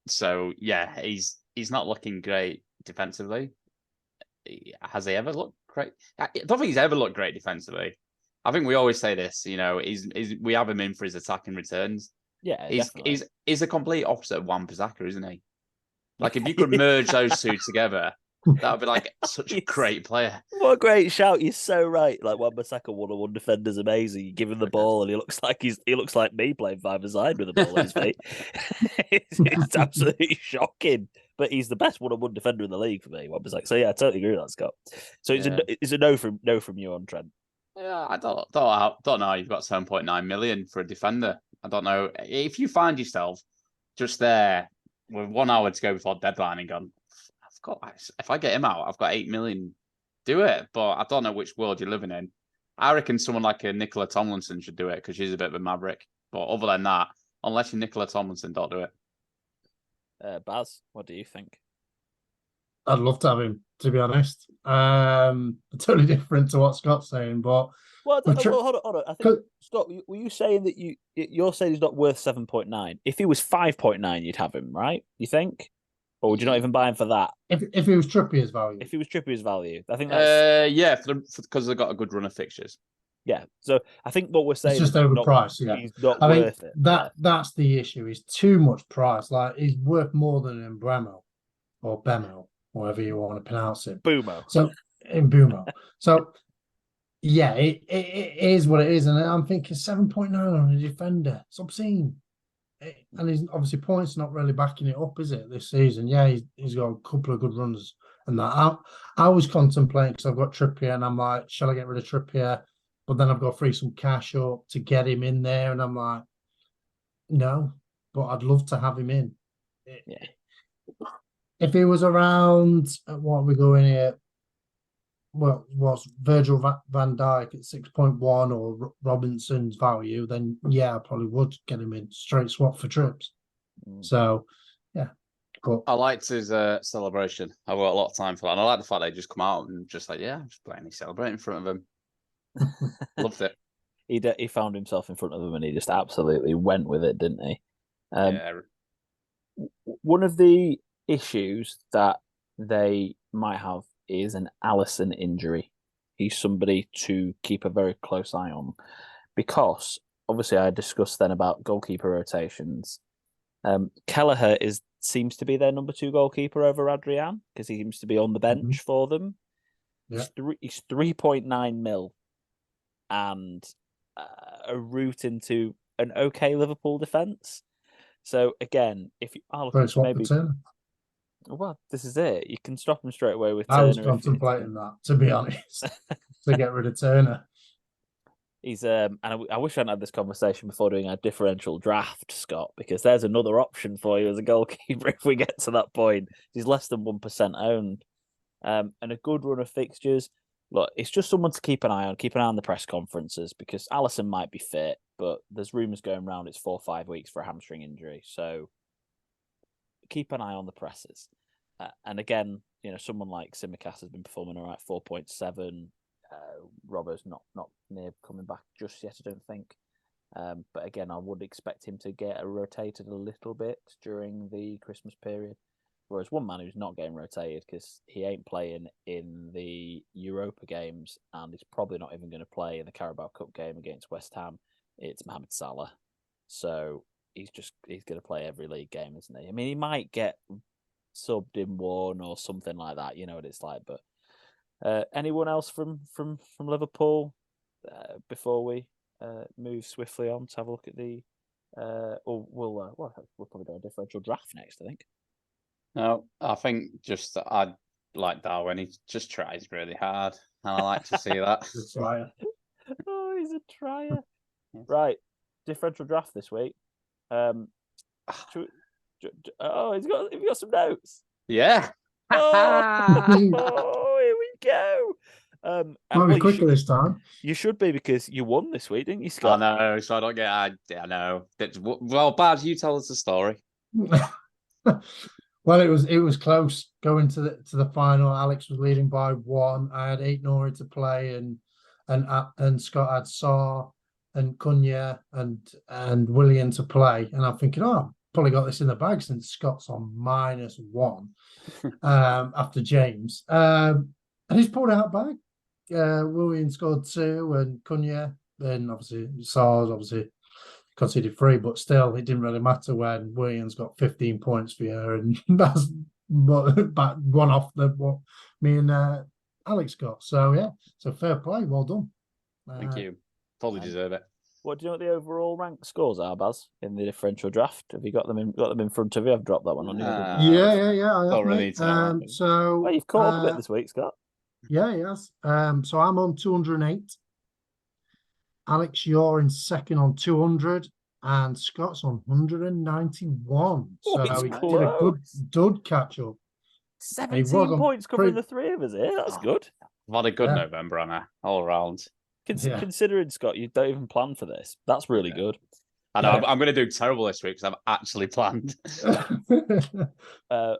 So yeah, he's not looking great defensively. Has he ever looked great? I don't think he's ever looked great defensively. I think we always say this, we have him in for his attacking returns. Yeah, he's a complete opposite of Wan-Bissaka, isn't he? Like, if you could merge those two together, that would be like such a great player. What a great shout! You're so right. Like, Wan-Bissaka one-on-one defender's amazing. You give him the ball, and he looks like me playing 5-a-side with the ball at his feet. it's absolutely shocking. But he's the best one-on-one defender in the league for me, Wan-Bissaka. So yeah, I totally agree with that, Scott. So it's a no from you on Trent. Yeah, I don't know how you've got 7.9 million for a defender. I don't know if you find yourself just there with 1 hour to go before deadline and gone, if I get him out, I've got 8 million. Do it, but I don't know which world you're living in. I reckon someone like a Nicola Tomlinson should do it because she's a bit of a maverick. But other than that, unless you're Nicola Tomlinson, don't do it. Baz, what do you think? I'd love to have him, to be honest. Totally different to what Scott's saying, but hold on. I think Scott, were you saying that you're saying he's not worth 7.9? If he was 5.9, you'd have him, right? You think, or would you not even buy him for that? If he was Trippier's value, I think that's because they've got a good run of fixtures. Yeah, so I think what we're saying it's just overpriced. He's not worth it. That's the issue. He's too much price. Like, he's worth more than Embremo or Bemo, however you want to pronounce it. Boomo. So in Boomo. So yeah, it is what it is, and I'm thinking 7.9 on a defender. It's obscene. And he's obviously points not really backing it up, is it, this season? Yeah, he's got a couple of good runs and that. I was contemplating because I've got Trippier, and I'm like, shall I get rid of Trippier? But then I've got to free some cash up to get him in there, and I'm like, no, but I'd love to have him in. Yeah. If he was around, what are we going here? Well, was Virgil van Dijk at 6.1 or Robinson's value, then yeah, I probably would get him in straight swap for trips. So, yeah. But I liked his celebration. I've got a lot of time for that. And I like the fact they just come out and just like, yeah, I'm just playing, celebrating in front of him. Loved it. He found himself in front of them and he just absolutely went with it, didn't he? Yeah. One of the issues that they might have is an Alisson injury. He's somebody to keep a very close eye on because obviously I discussed then about goalkeeper rotations. Kelleher seems to be their number 2 goalkeeper over Adrian because he seems to be on the bench for them. Yeah. He's 3.9 mil and a route into an okay Liverpool defence. So again, if you are looking to maybe Well, this is it. You can stop him straight away with I was Turner. contemplating that, to be honest, to get rid of Turner. He's and I wish I hadn't had this conversation before doing our differential draft, Scott, because there's another option for you as a goalkeeper if we get to that point. He's less than 1% owned, and a good run of fixtures. Look, it's just someone to keep an eye on. Keep an eye on the press conferences because Allison might be fit, but there's rumours going around it's 4 or 5 weeks for a hamstring injury. So keep an eye on the presses. And again, someone like Simicast has been performing all right, 4.7. Robbo's not near coming back just yet, I don't think. But again, I would expect him to get rotated a little bit during the Christmas period. Whereas one man who's not getting rotated because he ain't playing in the Europa games and he's probably not even going to play in the Carabao Cup game against West Ham, it's Mohamed Salah. So he's going to play every league game, isn't he? I mean, he might get subbed in one or something like that. You know what it's like. But anyone else from Liverpool before we move swiftly on to have a look at the? Or we'll probably do a differential draft next, I think. No, I think just I'd like Darwin. He just tries really hard, and I like to see that. Oh, he's a trier. Yes. Right, differential draft this week. Have you got some notes? Yeah. Oh, here we go. Might be quicker this time. You should be because you won this week, didn't you, Scott? I know, so I don't get. I know. Well, Baz, you tell us the story. Well, it was close going to the final. Alex was leading by 1. I had 8 to play, and Scott had Saar and Cunha and William to play. And I'm thinking, probably got this in the bag since Scott's on -1 after James. And he's pulled out bag. William scored 2 and Cunha. Then obviously Saar's conceded 3, but still, it didn't really matter when Williams got 15 points for you, and that's back one off what me and Alex got. So yeah, so fair play, well done. Thank you. Fully deserve it. What do you know what the overall rank scores are, Baz, in the differential draft? Have you got them in front of you? I've dropped that one on you. Yeah. I have, don't really need to know. So well, you've caught up a bit this week, Scott. Yeah, yes. So I'm on 208. Alex, you're in second on 200, and Scott's on 191. So he did a good catch up. 17 points covering the three of us here. That's good. What a good November, Anna, all around. Considering, Scott, you don't even plan for this. That's really good. I know, I'm going to do terrible this week because I've actually planned.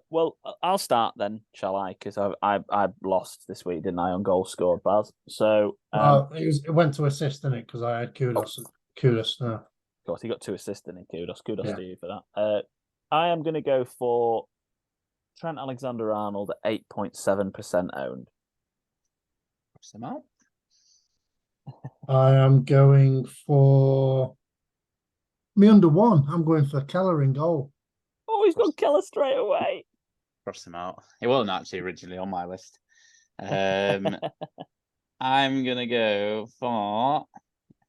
Well, I'll start then, shall I? Because I lost this week, didn't I, on goals scored, Baz? So it went to assist, didn't it? Because I had kudos. Kudos. No. Of course, he got 2 assists, didn't he? Kudos to you for that. I am going to go for Trent Alexander-Arnold at 8.7% owned. What's the amount? I am going for me under 1. I'm going for Keller in goal. Oh, he's got Keller straight away. Cross him out. He wasn't actually originally on my list. I'm gonna go for. I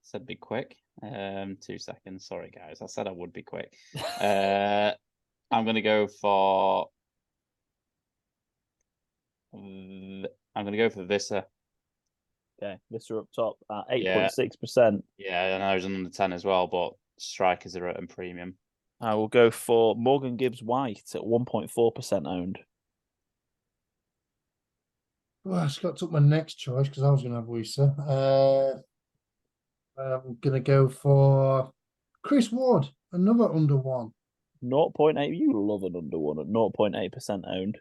said be quick. 2 seconds. Sorry, guys. I said I would be quick. I'm gonna go for. I'm gonna go for Visser. Okay, Visser up top at 8.6%. Yeah, I know he's under 10 as well, but strikers are at a premium. I will go for Morgan Gibbs-White at 1.4% owned. Well, Scott took my next choice because I was going to have Wisa. I'm going to go for Chris Ward, another under 1. 0.8. You love an under 1 at 0.8% owned.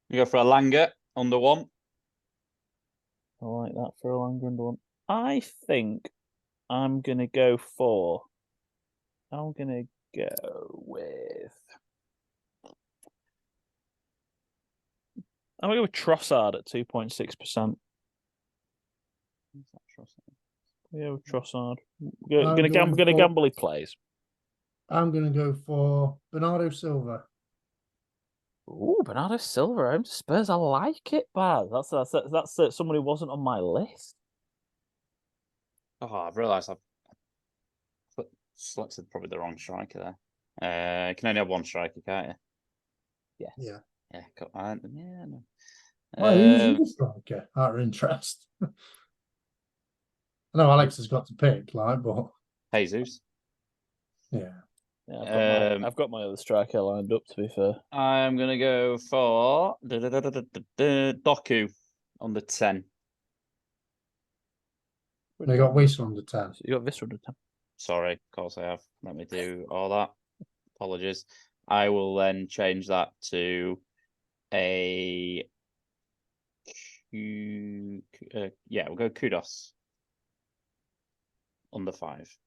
You go for a Langer under 1. I like that for a Langer under 1. I think I'm going to go with. I'm going to go with Trossard at 2.6%. Yeah, with Trossard. Going to gamble he plays. I'm going to go for Bernardo Silva. Oh, Bernardo Silva, home to Spurs. I like it, Baz. That's someone who wasn't on my list. Oh, I've realised I've selected probably the wrong striker there. You can only have one striker, can't you? Yes. Yeah. Yeah, no. Well, who's the striker out of interest? I know Alex has got to pick, but Jesus. yeah. I've got my other striker lined up, to be fair. I'm gonna go for Doku under 10. They got Wiesel under 10. You got this under 10. Sorry, of course I have. Let me do all that. Apologies. I will then change that to a we'll go Kudos under 5.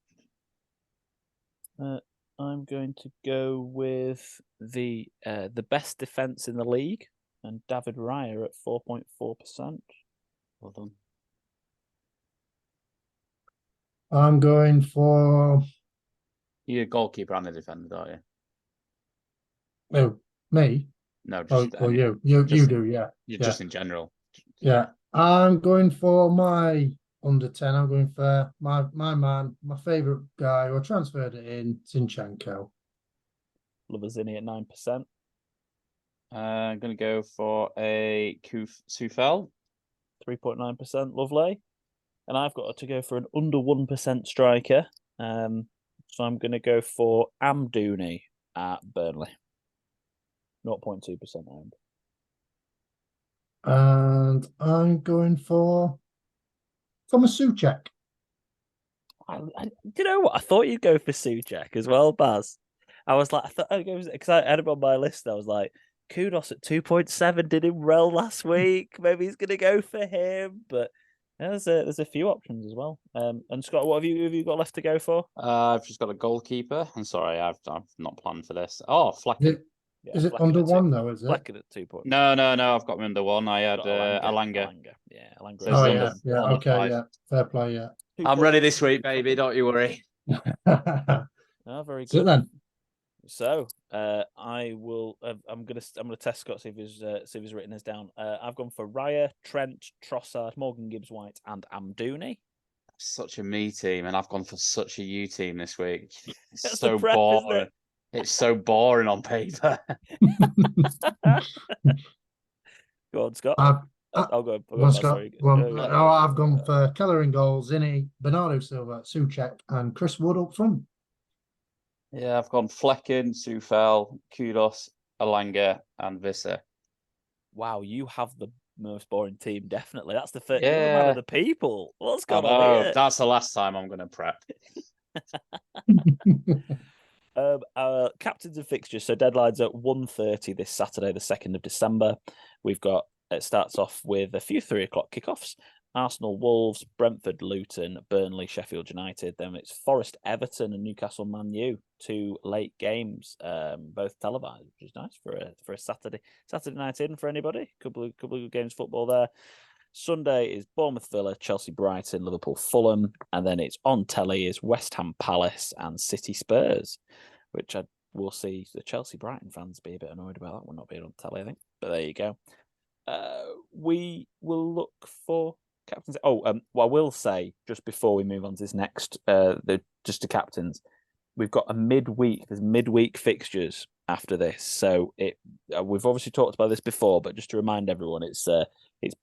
I'm going to go with the best defence in the league, and David Raya at 4.4%. Well done. I'm going for You're a goalkeeper and a defender, aren't you? oh, me. No, Oh, just or you. You do, yeah. You're Yeah. just in general. Yeah. I'm going for my under 10. I'm going for my man, my favourite guy who transferred it in, Zinchenko. Lavazini at 9%. I'm going to go for a Sufel. 3.9%. Lovely. And I've got to go for an under 1% striker. So I'm going to go for Amdouni at Burnley. 0.2% owned. And I'm going for Thomas Souček. Do you know what? I thought you'd go for Souček as well, Baz. I was like, I thought I'd go because I had him on my list. I was like, Kudos at 2.7 did him well last week. Maybe he's going to go for him. But there's a few options as well. And Scott, what have you got left to go for? I've just got a goalkeeper. I'm sorry, I've not planned for this. Oh, Flecken. Is it under 1 though? Is it? Flecken at 2. No. I've got me under 1. I had Alanga. Yeah, Alanga. Oh yeah. Okay, 5. yeah. Fair play. Yeah. I'm ready this week, baby. Don't you worry. Oh, very good. So then, so I will. I'm gonna test Scott, see if he's written this down. I've gone for Raya, Trent, Trossard, Morgan Gibbs-White, and Amdouni. Such a me team, and I've gone for such a you team this week. It's That's so prep, boring. It's so boring on paper. Go on, Scott. I'll go. Scott. I've gone for Keller in goal, Zinni, Bernardo Silva, Souček, and Chris Wood up front. Yeah, I've gone Flecken, Sufel, Kudos, Alanga, and Visser. Wow, you have the most boring team, definitely. That's the first. Yeah. You're the man of the people. What's going on here? That's the last time I'm going to prep. Our captains and fixtures. So deadline's at 1:30 this Saturday, the 2nd of December. We've got, it starts off with a few 3 o'clock kickoffs. Arsenal, Wolves, Brentford, Luton, Burnley, Sheffield United. Then it's Forest, Everton, and Newcastle, Man U. 2 late games, both televised, which is nice for a Saturday night in for anybody. Couple of good games of football there. Sunday is Bournemouth, Villa, Chelsea, Brighton, Liverpool, Fulham, and then it's on telly is West Ham, Palace, and City, Spurs, which I will see the Chelsea, Brighton fans be a bit annoyed about that one not being on telly, I think. But there you go. We will look for captains. Well, I will say just before we move on to this next, just to captains, we've got there's midweek fixtures after this. So we've obviously talked about this before, but just to remind everyone, it's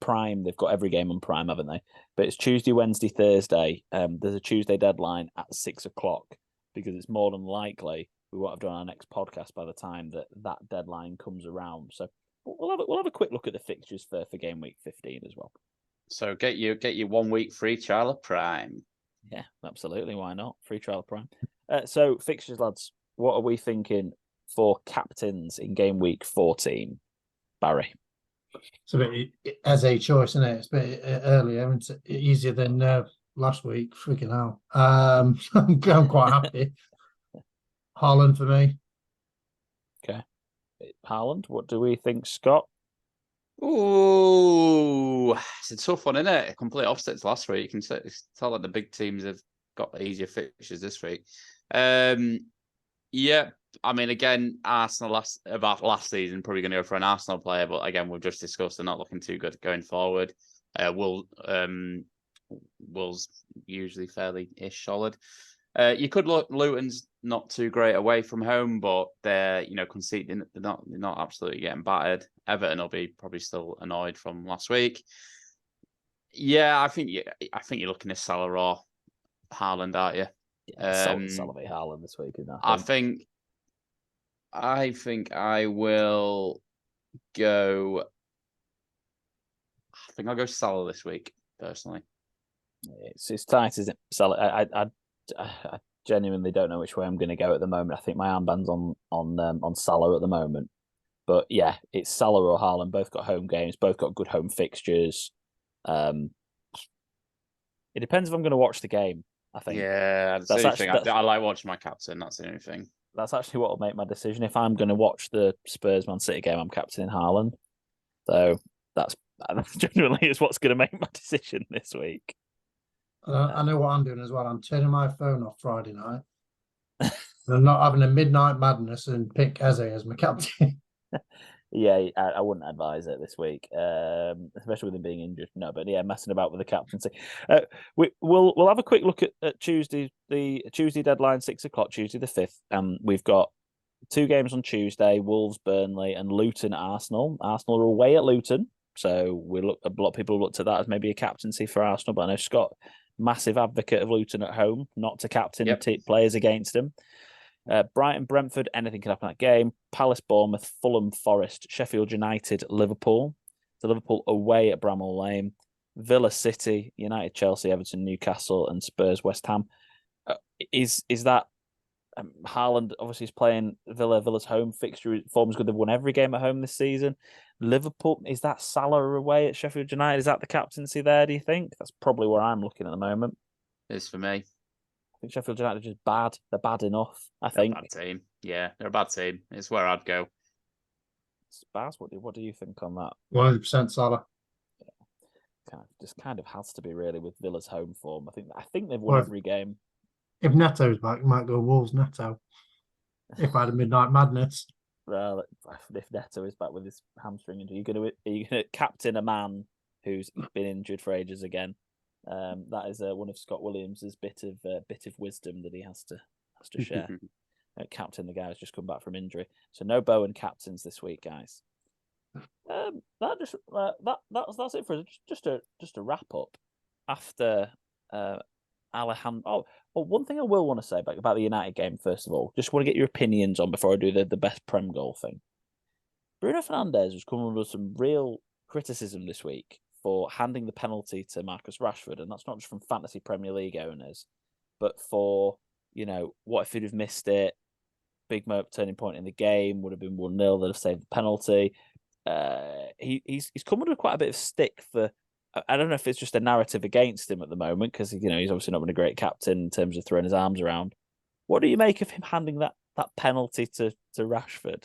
Prime. They've got every game on Prime, haven't they? But it's Tuesday, Wednesday, Thursday. There's a Tuesday deadline at 6 o'clock because it's more than likely we won't have done our next podcast by the time that deadline comes around. So we'll have a quick look at the fixtures for game week 15 as well. So get your 1 week free trial of Prime. Yeah, absolutely. Why not? Free trial of Prime. So fixtures, lads. What are we thinking for captains in game week 14, Barry? It's a bit as a choice, isn't it? It's a bit earlier. It's easier than last week. Freaking hell. I'm quite happy. Haaland for me. Okay. Haaland, what do we think, Scott? Ooh, it's a tough one, isn't it? Complete opposites last week. You can tell that the big teams have got easier fixtures this week. Yeah, I mean, again, Arsenal last season probably going to go for an Arsenal player, but again, we've just discussed they're not looking too good going forward. Wolves usually fairly-ish solid. You could look. Luton's not too great away from home, but they're conceding. They're not absolutely getting battered. Everton will be probably still annoyed from last week. Yeah, I think you're looking at Salah or Haaland, aren't you? Yeah, Salah v Haaland this week, isn't it? I think I will go. I think I'll go Salah this week personally. It's tight, isn't it? Salah. I genuinely don't know which way I'm going to go at the moment. I think my armband's on Salah at the moment, but yeah, it's Salah or Haaland. Both got home games. Both got good home fixtures. It depends if I'm going to watch the game. I think. Yeah, that's the thing. I like watching my captain. That's the only thing. That's actually what will make my decision. If I'm going to watch the Spurs Man City game, I'm captaining Haaland. So that genuinely is what's going to make my decision this week. I know what I'm doing as well. I'm turning my phone off Friday night. I'm not having a midnight madness and pick Eze as my captain. Yeah, I wouldn't advise it this week, especially with him being injured. No, but yeah, messing about with the captaincy. We'll have a quick look at Tuesday, the Tuesday deadline, 6:00, Tuesday the 5th. We've got 2 games on Tuesday: Wolves, Burnley, and Luton, Arsenal. Arsenal are away at Luton, so a lot of people looked at that as maybe a captaincy for Arsenal. But I know Scott, massive advocate of Luton at home, not to captain players against them. Brighton, Brentford, anything can happen in that game. Palace, Bournemouth, Fulham, Forest, Sheffield United, Liverpool. So Liverpool away at Bramall Lane. Villa, City, United, Chelsea, Everton, Newcastle, and Spurs, West Ham. Is that Haaland obviously is playing Villa? Villa's home fixture form's good. They've won every game at home this season. Liverpool, is that Salah away at Sheffield United? Is that the captaincy there, do you think? That's probably where I'm looking at the moment. It is for me. I think Sheffield United are just bad. They're bad enough, I think. They're a bad team. Yeah, they're a bad team. It's where I'd go. Spaz, what do you think on that? 100% Salah. Just kind of has to be really with Villa's home form. I think they've won every game. If Neto's back, you might go Wolves Neto. If I had a midnight madness. Well, if Neto is back with his hamstring injury, are you gonna captain a man who's been injured for ages again? That is one of Scott Williams's bit of wisdom that he has to share. Captain the guy who's just come back from injury, so no Bowen captains this week, guys. That's it for just a wrap up after Alejandro. Oh, one thing I will want to say about the United game first of all, just want to get your opinions on before I do the best Prem goal thing. Bruno Fernandes was coming under some real criticism this week for handing the penalty to Marcus Rashford, and that's not just from fantasy Premier League owners, but for what if he'd have missed it? Big turning point in the game, would have been 1-0. They'd have saved the penalty. He's come under quite a bit of stick for. I don't know if it's just a narrative against him at the moment because he's obviously not been a great captain in terms of throwing his arms around. What do you make of him handing that penalty to Rashford?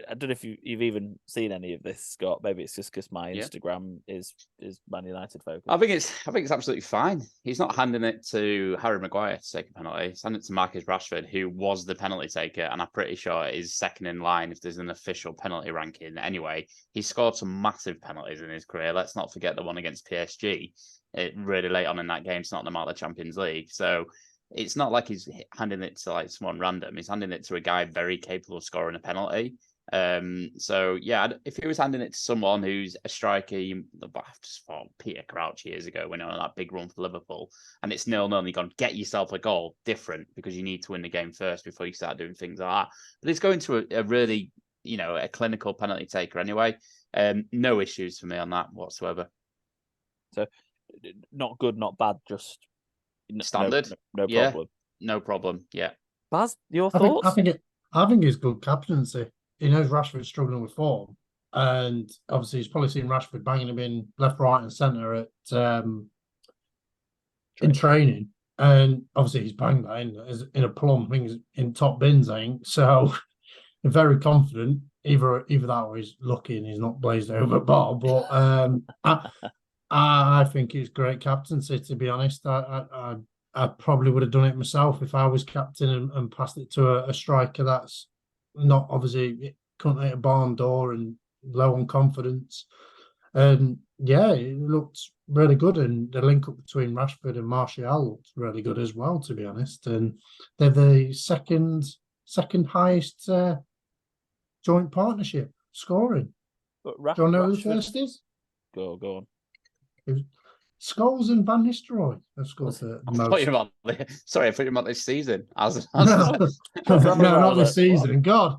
I don't know if you've even seen any of this, Scott. Maybe it's just because my Instagram is Man United focused. I think it's absolutely fine. He's not handing it to Harry Maguire to take a penalty. He's handing it to Marcus Rashford, who was the penalty taker, and I'm pretty sure is second in line if there's an official penalty ranking. Anyway, he scored some massive penalties in his career. Let's not forget the one against PSG. Really late on in that game, it's not out of the Champions League. So it's not like he's handing it to someone random. He's handing it to a guy very capable of scoring a penalty. So yeah, if he was handing it to someone who's a striker, I just thought Peter Crouch years ago when he went on that big run for Liverpool, and it's 0-0, and you've gone get yourself a goal, different because you need to win the game first before you start doing things like that. But it's going to a really, a clinical penalty taker anyway. No issues for me on that whatsoever. So not good, not bad, just standard. No problem. No problem. Yeah. Baz, your thoughts? I think it's good captaincy. He knows Rashford's struggling with form, and obviously he's probably seen Rashford banging him in left, right, and centre at in training, and obviously he's banged that in a plum, things in top bins, I think. So I'm very confident. Either that or he's lucky and he's not blazed over bar. But I think it's great captaincy. To be honest, I probably would have done it myself if I was captain and passed it to a striker that's not obviously couldn't hit a barn door and low on confidence. And yeah, it looked really good, and the link up between Rashford and Martial looks really good as well, to be honest. And they're the second highest joint partnership scoring. But Do you know who the Rashford, first is? go on. It was Scholes and Van Nistelrooy have scored the most. Sorry, I thought you about this season. No, not this season. What? God,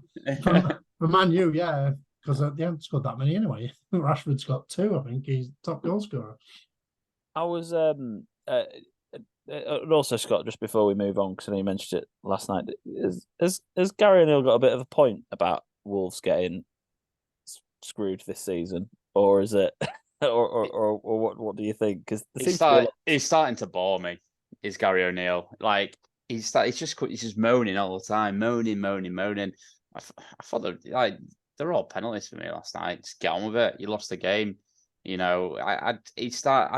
for Man U, yeah, because they haven't scored that many anyway. Rashford's got 2, I think. He's top goal scorer. I was and also, Scott, just before we move on, because I know you mentioned it last night, has Gary O'Neill got a bit of a point about Wolves getting screwed this season, or is it, or what do you think? Because he's starting to bore me. Is Gary O'Neill like he's just moaning all the time, moaning. I thought they're all penalties for me last night. Just get on with it. You lost the game. You know, I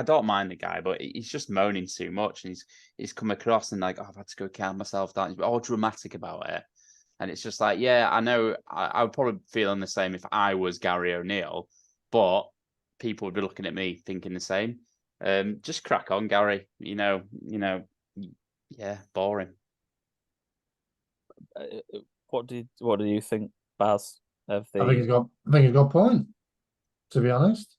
don't mind the guy, but he's just moaning too much, and he's come across and like, oh, I've had to go calm myself down. He's all dramatic about it, and it's just like, yeah, I know, I would probably feel the same if I was Gary O'Neill, but people would be looking at me thinking the same. Just crack on, Gary. You know, yeah, boring. What do you think, Baz? I think he's got a point, to be honest.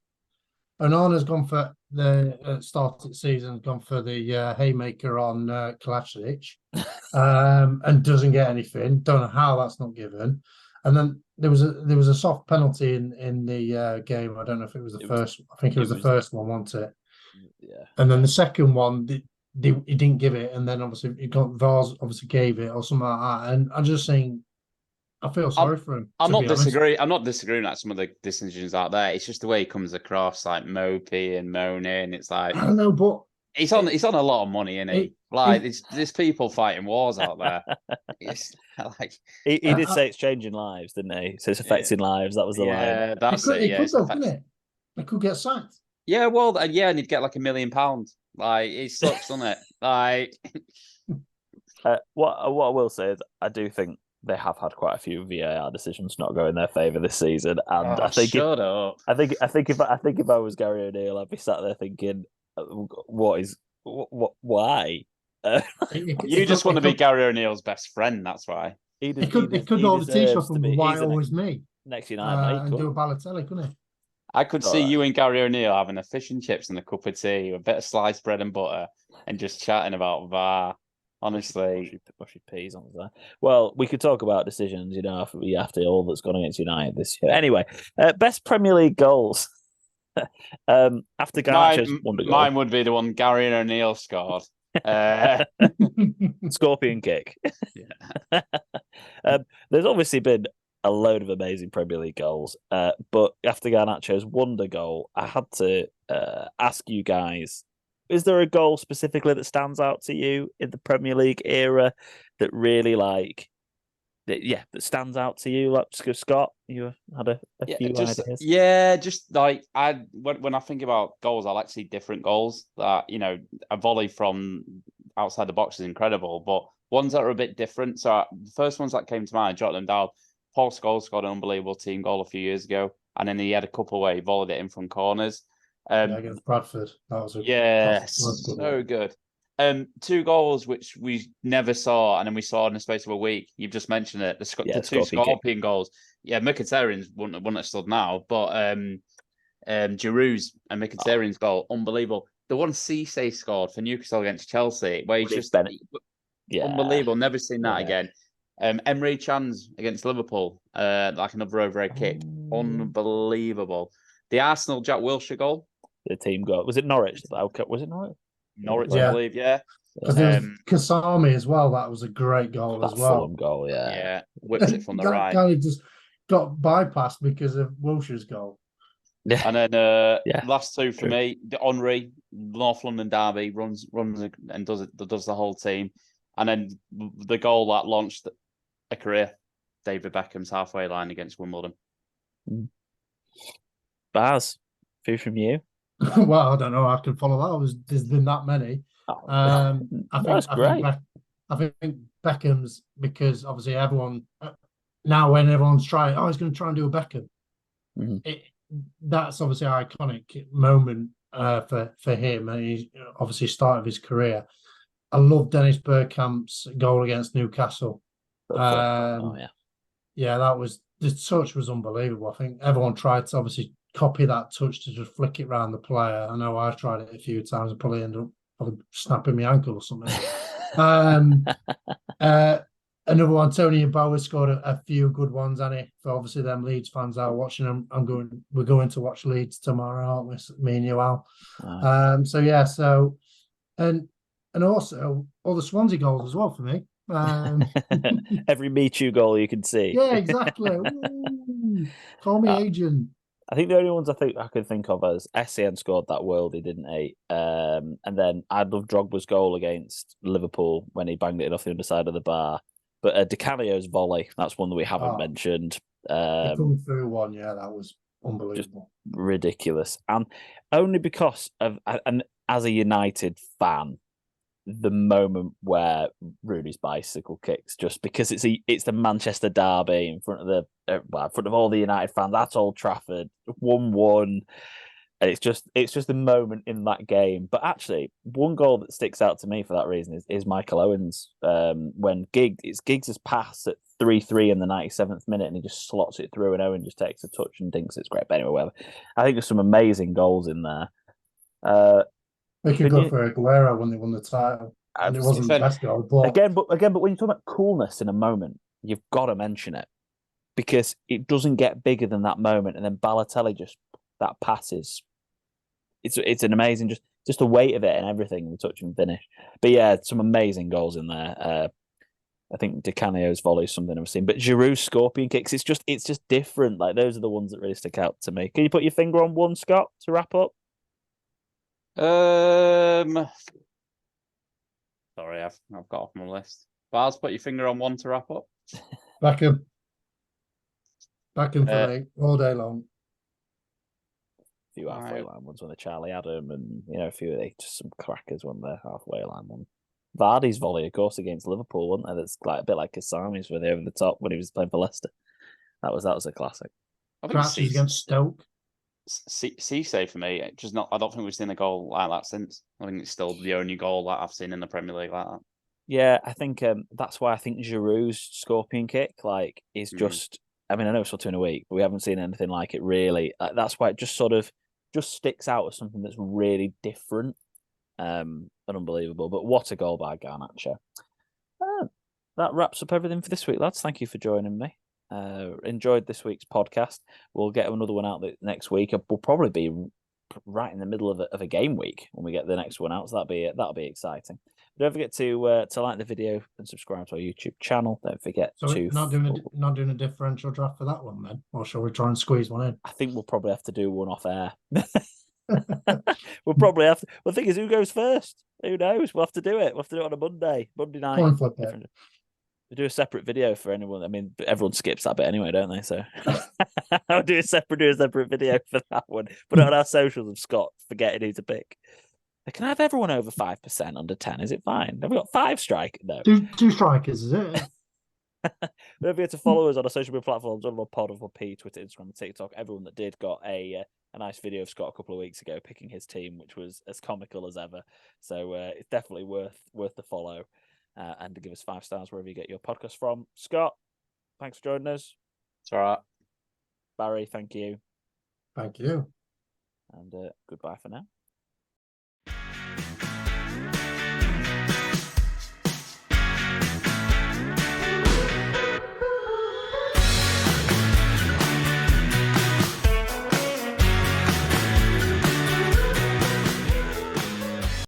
Onana's gone for the start of the season, gone for the haymaker on Kovacic, and doesn't get anything. Don't know how that's not given. And then there was a soft penalty in the game. I don't know if it was the first. I think it was the first one, wasn't it? Yeah. And then the second one, he didn't give it, and then obviously VAR's obviously gave it or something like that. And I'm just saying, I feel sorry for him. I'm not disagreeing that some of the decisions out there. It's just the way he comes across, like mopey and moaning. It's like, I don't know, but he's on a lot of money, isn't he? There's people fighting wars out there. It's like he did say it's changing lives, didn't he? So it's affecting lives. That was the line. Yeah, that's it. It could though, couldn't it? It could get sacked. Yeah, well, and he'd get like £1 million. Like, it sucks, doesn't it? Like, what I will say is, I do think they have had quite a few VAR decisions not go in their favour this season, and I think shut up. I think if I was Gary O'Neill, I'd be sat there thinking, why? You just want to be Gary O'Neill's best friend. That's why. He could hold the t-shirt from "Why always me" next United, and do a Balotelli, couldn't he? I could see you and Gary O'Neill having a fish and chips and a cup of tea, a bit of sliced bread and butter, and just chatting about VAR. Honestly, mushy peas on that. Well, we could talk about decisions, after all that's gone against United this year. Anyway, best Premier League goals. After Garnacho's won the goal. Mine would be the one Gary O'Neill scored. Scorpion kick. Yeah. There's obviously been a load of amazing Premier League goals, but after Garnacho's wonder goal, I had to ask you guys, is there a goal specifically that stands out to you in the Premier League era that really that stands out to you? Like Scott, you had a few ideas. Yeah, just like when I think about goals, I like to see different goals. That a volley from outside the box is incredible, but ones that are a bit different. So the first ones that came to mind, I jotted them down. Paul Scholes scored an unbelievable team goal a few years ago, and then he had a couple where he volleyed it in from corners. Against Bradford, that was so good. 2 goals which we never saw, and then we saw in the space of a week. You've just mentioned it. The 2 Scorpion goals. Yeah, Mkhitaryan's wouldn't have stood now, but Giroud's and Mkhitaryan's goal, unbelievable. The one Cisse scored for Newcastle against Chelsea, where he's just unbelievable. Never seen that again. Emre Can's against Liverpool, like another overhead kick, unbelievable. The Arsenal Jack Wilshere goal. The team goal. Was it Norwich? Was it Norwich? Norwich, I believe, yeah. Because there was Kasami as well. That was a great goal as well. Fulham goal, yeah. Yeah, whipped it from the right. Guy just got bypassed because of Wilshere's goal. Yeah. And then last 2 for me, the Henry, North London derby, runs and does the whole team. And then the goal that launched a career, David Beckham's halfway line against Wimbledon. Baz, few from you. Well, I don't know. I can follow that. There's been that many. I think Beckham's, because obviously everyone now when everyone's trying, he's going to try and do a Beckham. Mm-hmm. That's obviously an iconic moment for him, and he obviously start of his career. I love Dennis Bergkamp's goal against Newcastle. Yeah. Yeah, that was the touch was unbelievable. I think everyone tried to obviously copy that touch to just flick it around the player. I know I tried it a few times and probably ended up snapping my ankle or something. Another one, Tony and Bower scored a few good ones, Annie. For obviously them Leeds fans out watching them. We're going to watch Leeds tomorrow, aren't we? Me and you, Al. So yeah, and also all the Swansea goals as well for me. Every Me Too goal you can see. Yeah, exactly. Ooh, call me agent. I think the only ones I could think of as SCN scored that worldie, didn't he? And then I love Drogba's goal against Liverpool when he banged it off the underside of the bar. But Di Canio's volley, that's one that we haven't mentioned. The kung fu one, yeah, that was unbelievable. Just ridiculous. And only because of, and as a United fan, the moment where Rooney's bicycle kicks, just because it's the Manchester derby in front of in front of all the United fans. That's Old Trafford, 1-1, and it's just the moment in that game. But actually, one goal that sticks out to me for that reason is Michael Owen's when Giggs' pass at 3-3 in the 97th minute, and he just slots it through, and Owen just takes a touch and thinks it's great. But anyway, whatever. I think there's some amazing goals in there. They could go for Aguero when they won the title. And it wasn't the best goal, but but when you talk about coolness in a moment, you've got to mention it because it doesn't get bigger than that moment. And then Balotelli that passes. It's an amazing just the weight of it and everything, the touch and finish. But yeah, some amazing goals in there. I think Di Canio's volley is something I've seen, but Giroud's scorpion kicks. It's just different. Like those are the ones that really stick out to me. Can you put your finger on one, Scott, to wrap up? Sorry, I've got off my list. Bars, put your finger on one to wrap up. Back in for me all day long. A few halfway line ones when the Charlie Adam and a few just some crackers when they're halfway line one. Vardy's volley, of course, against Liverpool, wasn't there? That's like a bit like Kasami's with over the top when he was playing for Leicester. That was a classic. I think Cratchits against Stoke. Cisse for me, just not. I don't think we've seen a goal like that since. I think it's still the only goal that I've seen in the Premier League like that. Yeah, I think that's why I think Giroud's scorpion kick is just. I mean, I know it's still 2 in a week, but we haven't seen anything like it really. That's why it just sticks out as something that's really different and unbelievable. But what a goal by Garnacho! That wraps up everything for this week, lads. Thank you for joining me. Enjoyed this week's podcast. We'll get another one out next week. We'll probably be right in the middle of a game week when we get the next one out, so that'll be exciting. Don't forget to like the video and subscribe to our YouTube channel. Don't forget to not doing a differential draft for that one then, or shall we try and squeeze one in? I think we'll probably have to do one off air. We'll probably have to. Well, the thing is, who goes first? Who knows? We'll have to do it. We'll have to do it on a Monday night. Coin flip it. We do a separate video for anyone. I mean, everyone skips that bit anyway, don't they? So I'll do a separate video for that one. Put it on our socials of Scott forgetting who to pick. Can I have everyone over 5% under 10? Is it fine? Have we got 5 strikers? No. Two strikers, is it? Don't forget to follow us on our social media platforms, on our pod, on P, Twitter, Instagram, and TikTok. Everyone that did got a nice video of Scott a couple of weeks ago picking his team, which was as comical as ever. So it's definitely worth the follow. And to give us 5 stars wherever you get your podcast from. Scott, thanks for joining us. It's all right. Barry, thank you. Thank you. And goodbye for now.